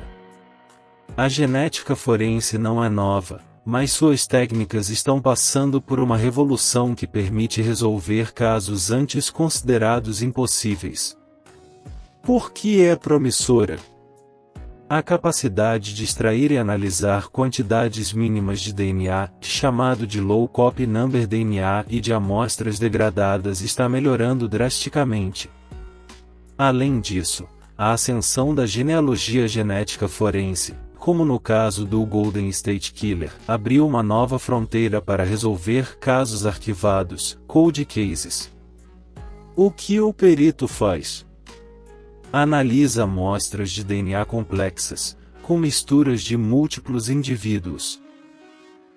A genética forense não é nova, mas suas técnicas estão passando por uma revolução que permite resolver casos antes considerados impossíveis. Por que é promissora? A capacidade de extrair e analisar quantidades mínimas de DNA, chamado de low copy number DNA, e de amostras degradadas está melhorando drasticamente. Além disso, a ascensão da genealogia genética forense, como no caso do Golden State Killer, abriu uma nova fronteira para resolver casos arquivados, cold cases. O que o perito faz? Analisa amostras de DNA complexas, com misturas de múltiplos indivíduos.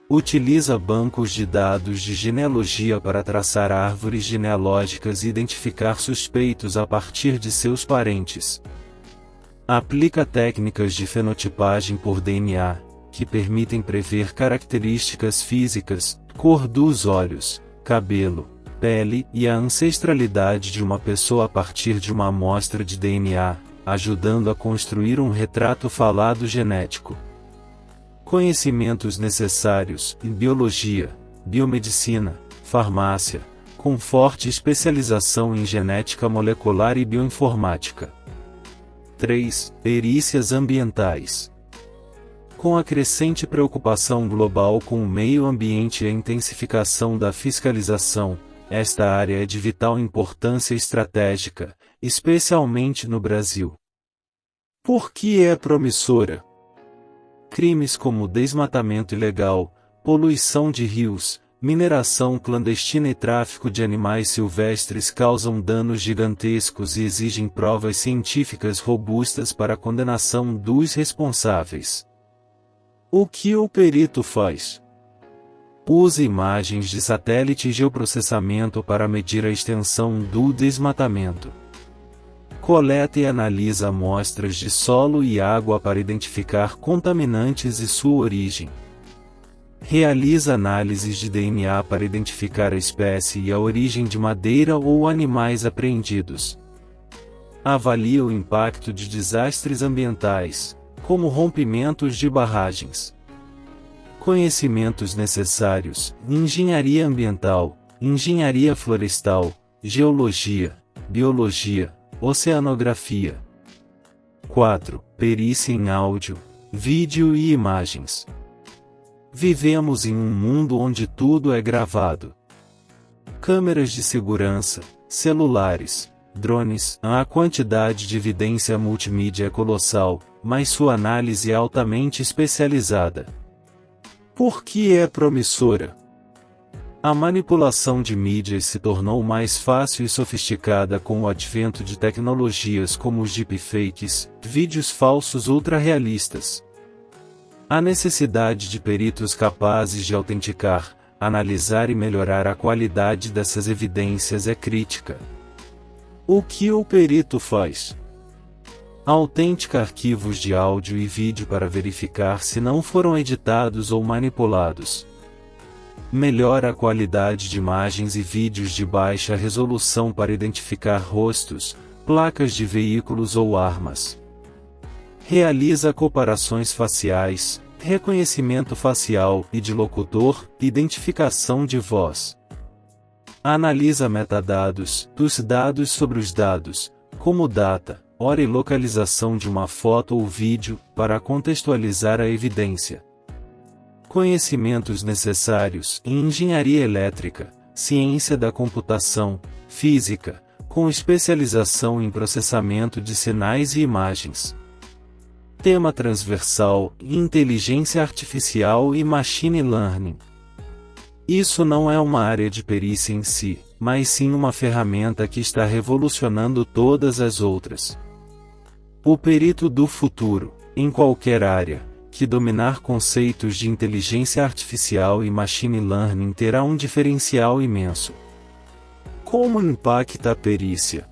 Utiliza bancos de dados de genealogia para traçar árvores genealógicas e identificar suspeitos a partir de seus parentes. Aplica técnicas de fenotipagem por DNA, que permitem prever características físicas, cor dos olhos, cabelo, pele e a ancestralidade de uma pessoa a partir de uma amostra de DNA, ajudando a construir um retrato falado genético. Conhecimentos necessários em biologia, biomedicina, farmácia, com forte especialização em genética molecular e bioinformática. 3. Perícias ambientais. Com a crescente preocupação global com o meio ambiente e a intensificação da fiscalização, esta área é de vital importância estratégica, especialmente no Brasil. Por que é promissora? Crimes como desmatamento ilegal, poluição de rios, mineração clandestina e tráfico de animais silvestres causam danos gigantescos e exigem provas científicas robustas para a condenação dos responsáveis. O que o perito faz? Usa imagens de satélite e geoprocessamento para medir a extensão do desmatamento. Coleta e analisa amostras de solo e água para identificar contaminantes e sua origem. Realiza análises de DNA para identificar a espécie e a origem de madeira ou animais apreendidos. Avalia o impacto de desastres ambientais, como rompimentos de barragens. Conhecimentos necessários: engenharia ambiental, engenharia florestal, geologia, biologia, oceanografia. 4. Perícia em áudio, vídeo e imagens. Vivemos em um mundo onde tudo é gravado. Câmeras de segurança, celulares, drones, a quantidade de evidência multimídia é colossal, mas sua análise é altamente especializada. Por que é promissora? A manipulação de mídias se tornou mais fácil e sofisticada com o advento de tecnologias como os deepfakes, vídeos falsos ultra-realistas. A necessidade de peritos capazes de autenticar, analisar e melhorar a qualidade dessas evidências é crítica. O que o perito faz? Autentica arquivos de áudio e vídeo para verificar se não foram editados ou manipulados. Melhora a qualidade de imagens e vídeos de baixa resolução para identificar rostos, placas de veículos ou armas. Realiza comparações faciais, reconhecimento facial e de locutor, identificação de voz. Analisa metadados, os dados sobre os dados, como data, hora e localização de uma foto ou vídeo, para contextualizar a evidência. Conhecimentos necessários em engenharia elétrica, ciência da computação, física, com especialização em processamento de sinais e imagens. Tema transversal: inteligência artificial e machine learning. Isso não é uma área de perícia em si, mas sim uma ferramenta que está revolucionando todas as outras. O perito do futuro, em qualquer área, que dominar conceitos de inteligência artificial e machine learning terá um diferencial imenso. Como impacta a perícia?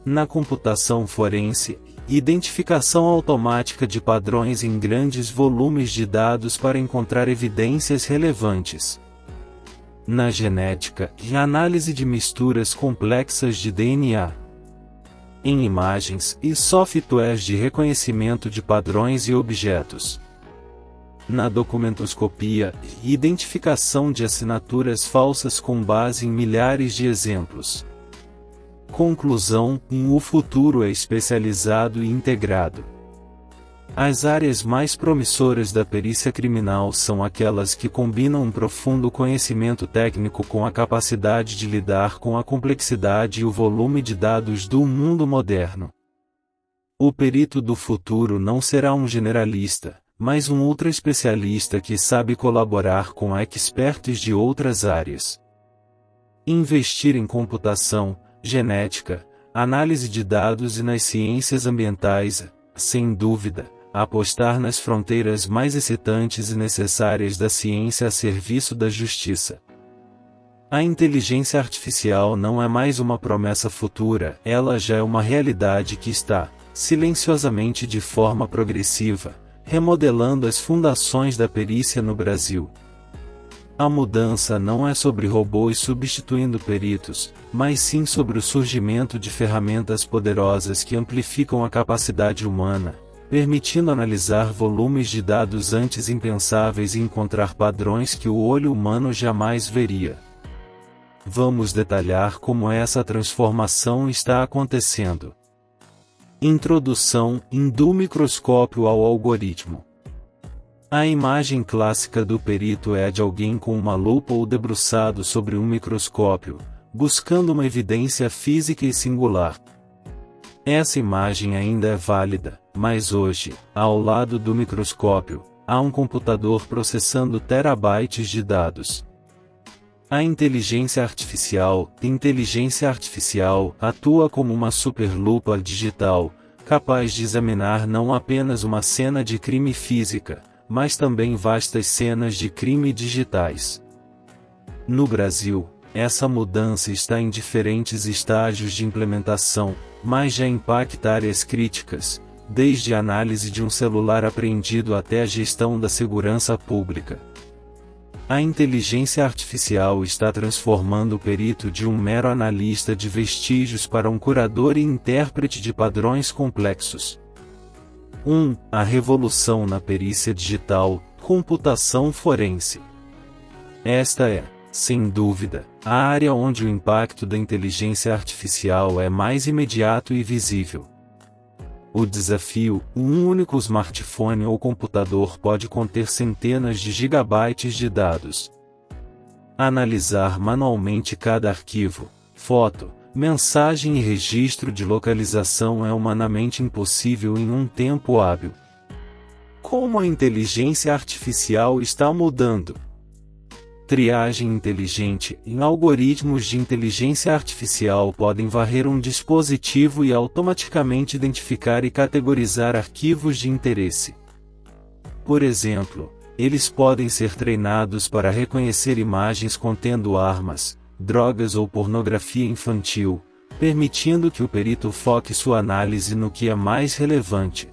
Na computação forense, identificação automática de padrões em grandes volumes de dados para encontrar evidências relevantes. Na genética, análise de misturas complexas de DNA. Em imagens e softwares de reconhecimento de padrões e objetos. Na documentoscopia, identificação de assinaturas falsas com base em milhares de exemplos. Conclusão: o futuro é especializado e integrado. As áreas mais promissoras da perícia criminal são aquelas que combinam um profundo conhecimento técnico com a capacidade de lidar com a complexidade e o volume de dados do mundo moderno. O perito do futuro não será um generalista, mas um ultra especialista que sabe colaborar com experts de outras áreas. Investir em computação, genética, análise de dados e nas ciências ambientais, sem dúvida, apostar nas fronteiras mais excitantes e necessárias da ciência a serviço da justiça. A inteligência artificial não é mais uma promessa futura, ela já é uma realidade que está, silenciosamente de forma progressiva, remodelando as fundações da perícia no Brasil. A mudança não é sobre robôs substituindo peritos, mas sim sobre o surgimento de ferramentas poderosas que amplificam a capacidade humana, permitindo analisar volumes de dados antes impensáveis e encontrar padrões que o olho humano jamais veria. Vamos detalhar como essa transformação está acontecendo. Introdução do microscópio ao algoritmo. A imagem clássica do perito é a de alguém com uma lupa ou debruçado sobre um microscópio, buscando uma evidência física e singular. Essa imagem ainda é válida, mas hoje, ao lado do microscópio, há um computador processando terabytes de dados. A inteligência artificial atua como uma superlupa digital, capaz de examinar não apenas uma cena de crime física, mas também vastas cenas de crime digitais. No Brasil, essa mudança está em diferentes estágios de implementação, mas já impacta áreas críticas, desde a análise de um celular apreendido até a gestão da segurança pública. A inteligência artificial está transformando o perito de um mero analista de vestígios para um curador e intérprete de padrões complexos. 1. A revolução na perícia digital, computação forense. Esta é, sem dúvida, a área onde o impacto da inteligência artificial é mais imediato e visível. O desafio: um único smartphone ou computador pode conter centenas de gigabytes de dados. Analisar manualmente cada arquivo, foto, mensagem e registro de localização é humanamente impossível em um tempo hábil. Como a inteligência artificial está mudando? Triagem inteligente e algoritmos de inteligência artificial podem varrer um dispositivo e automaticamente identificar e categorizar arquivos de interesse. Por exemplo, eles podem ser treinados para reconhecer imagens contendo armas, drogas ou pornografia infantil, permitindo que o perito foque sua análise no que é mais relevante.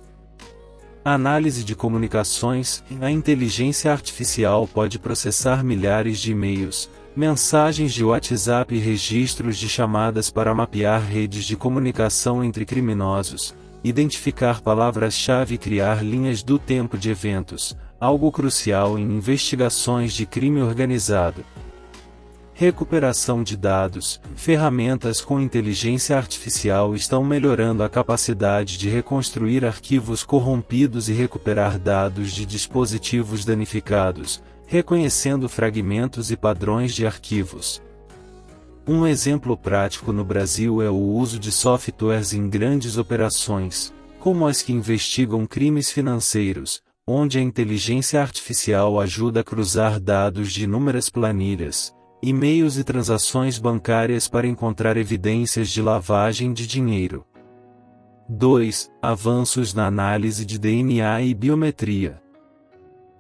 Análise de comunicações: a inteligência artificial pode processar milhares de e-mails, mensagens de WhatsApp e registros de chamadas para mapear redes de comunicação entre criminosos, identificar palavras-chave e criar linhas do tempo de eventos, algo crucial em investigações de crime organizado. Recuperação de dados: ferramentas com inteligência artificial estão melhorando a capacidade de reconstruir arquivos corrompidos e recuperar dados de dispositivos danificados, reconhecendo fragmentos e padrões de arquivos. Um exemplo prático no Brasil é o uso de softwares em grandes operações, como as que investigam crimes financeiros, onde a inteligência artificial ajuda a cruzar dados de inúmeras planilhas, e-mails e transações bancárias para encontrar evidências de lavagem de dinheiro. 2. Avanços na análise de DNA e biometria.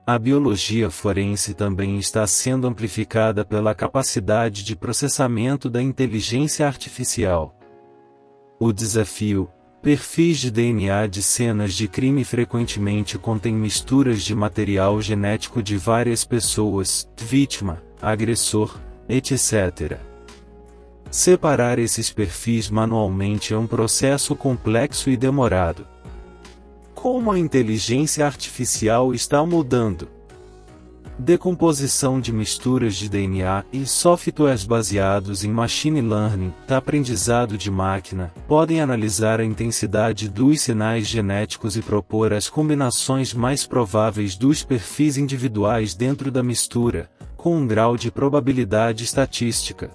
A biologia forense também está sendo amplificada pela capacidade de processamento da inteligência artificial. O desafio: perfis de DNA de cenas de crime frequentemente contêm misturas de material genético de várias pessoas, vítima, agressor, etc. Separar esses perfis manualmente é um processo complexo e demorado. Como a inteligência artificial está mudando? Decomposição de misturas de DNA e softwares baseados em machine learning, aprendizado de máquina, podem analisar a intensidade dos sinais genéticos e propor as combinações mais prováveis dos perfis individuais dentro da mistura, com um grau de probabilidade estatística.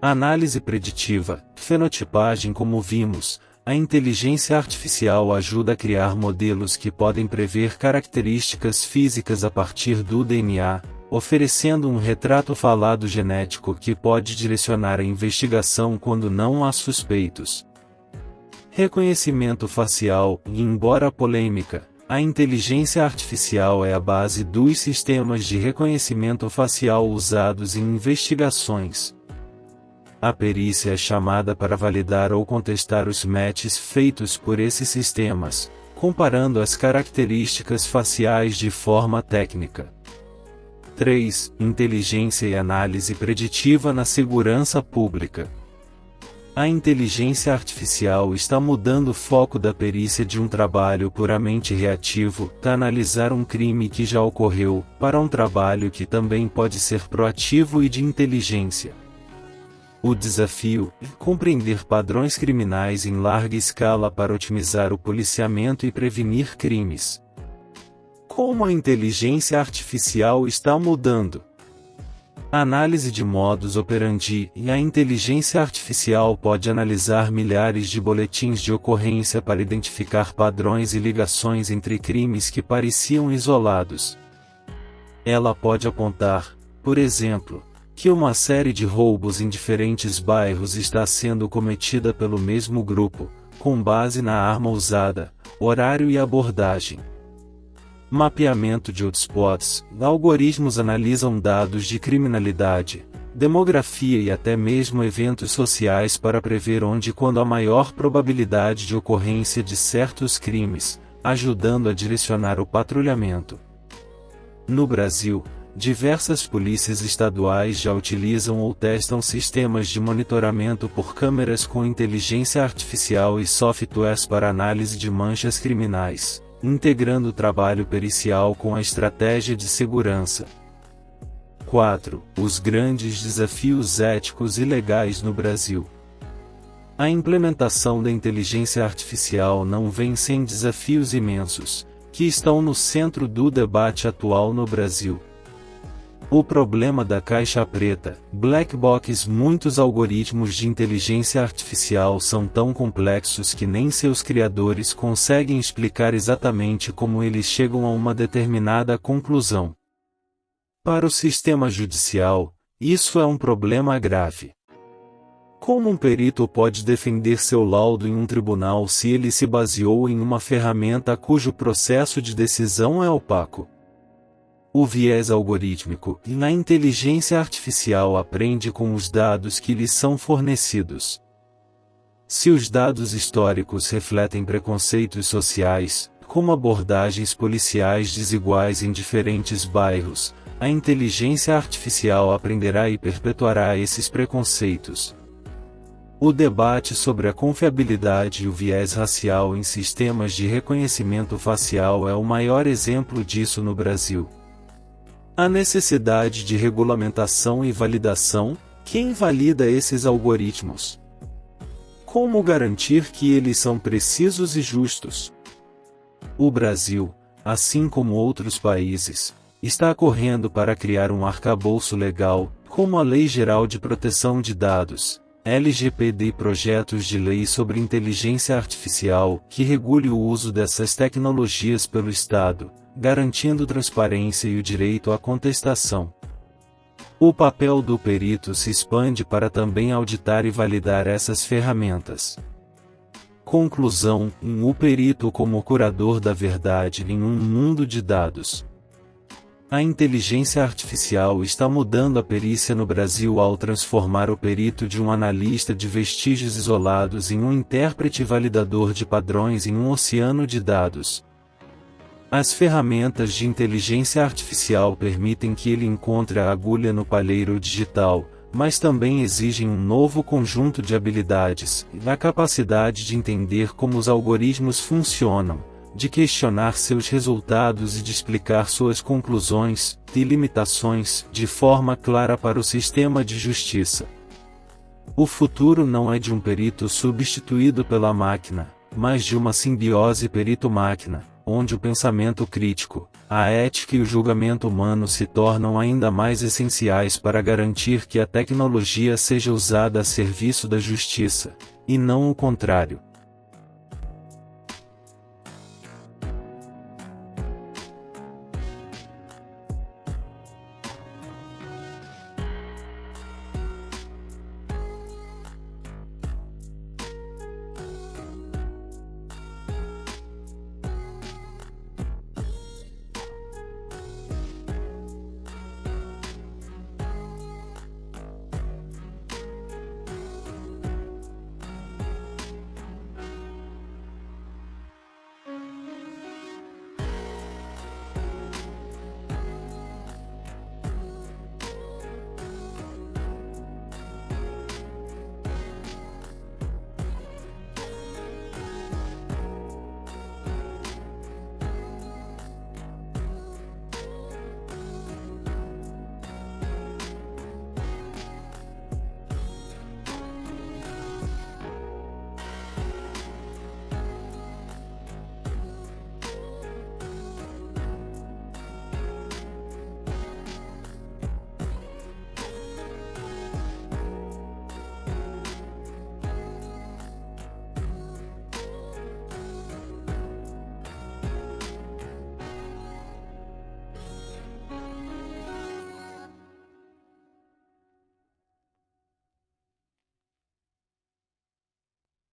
Análise preditiva, fenotipagem: como vimos, a inteligência artificial ajuda a criar modelos que podem prever características físicas a partir do DNA, oferecendo um retrato falado genético que pode direcionar a investigação quando não há suspeitos. Reconhecimento facial: embora polêmica, a inteligência artificial é a base dos sistemas de reconhecimento facial usados em investigações. A perícia é chamada para validar ou contestar os matches feitos por esses sistemas, comparando as características faciais de forma técnica. 3. Inteligência e análise preditiva na segurança pública. A inteligência artificial está mudando o foco da perícia de um trabalho puramente reativo, de analisar um crime que já ocorreu, para um trabalho que também pode ser proativo e de inteligência. O desafio é compreender padrões criminais em larga escala para otimizar o policiamento e prevenir crimes. Como a inteligência artificial está mudando? Análise de modus operandi: a inteligência artificial pode analisar milhares de boletins de ocorrência para identificar padrões e ligações entre crimes que pareciam isolados. Ela pode apontar, por exemplo, que uma série de roubos em diferentes bairros está sendo cometida pelo mesmo grupo, com base na arma usada, horário e abordagem. mapeamento de hotspots, algoritmos analisam dados de criminalidade, demografia e até mesmo eventos sociais para prever onde e quando há maior probabilidade de ocorrência de certos crimes, ajudando a direcionar o patrulhamento. No Brasil, diversas polícias estaduais já utilizam ou testam sistemas de monitoramento por câmeras com inteligência artificial e softwares para análise de manchas criminais, integrando o trabalho pericial com a estratégia de segurança. 4. Os grandes desafios éticos e legais no Brasil. A implementação da inteligência artificial não vem sem desafios imensos, que estão no centro do debate atual no Brasil. O problema da caixa preta, black box. Muitos algoritmos de inteligência artificial são tão complexos que nem seus criadores conseguem explicar exatamente como eles chegam a uma determinada conclusão. Para o sistema judicial, isso é um problema grave. Como um perito pode defender seu laudo em um tribunal se ele se baseou em uma ferramenta cujo processo de decisão é opaco? O viés algorítmico e na inteligência artificial aprende com os dados que lhes são fornecidos. Se os dados históricos refletem preconceitos sociais, como abordagens policiais desiguais em diferentes bairros, a inteligência artificial aprenderá e perpetuará esses preconceitos. O debate sobre a confiabilidade e o viés racial em sistemas de reconhecimento facial é o maior exemplo disso no Brasil. A necessidade de regulamentação e validação. Quem valida esses algoritmos? Como garantir que eles são precisos e justos? O Brasil, assim como outros países, está correndo para criar um arcabouço legal, como a Lei Geral de Proteção de Dados, LGPD, e projetos de lei sobre inteligência artificial, que regule o uso dessas tecnologias pelo Estado, garantindo transparência e o direito à contestação. O papel do perito se expande para também auditar e validar essas ferramentas. Conclusão: o perito como curador da verdade em um mundo de dados. A inteligência artificial está mudando a perícia no Brasil ao transformar o perito de um analista de vestígios isolados em um intérprete validador de padrões em um oceano de dados. As ferramentas de inteligência artificial permitem que ele encontre a agulha no palheiro digital, mas também exigem um novo conjunto de habilidades, a capacidade de entender como os algoritmos funcionam, de questionar seus resultados e de explicar suas conclusões e limitações de forma clara para o sistema de justiça. O futuro não é de um perito substituído pela máquina, mas de uma simbiose perito-máquina, onde o pensamento crítico, a ética e o julgamento humano se tornam ainda mais essenciais para garantir que a tecnologia seja usada a serviço da justiça, e não o contrário.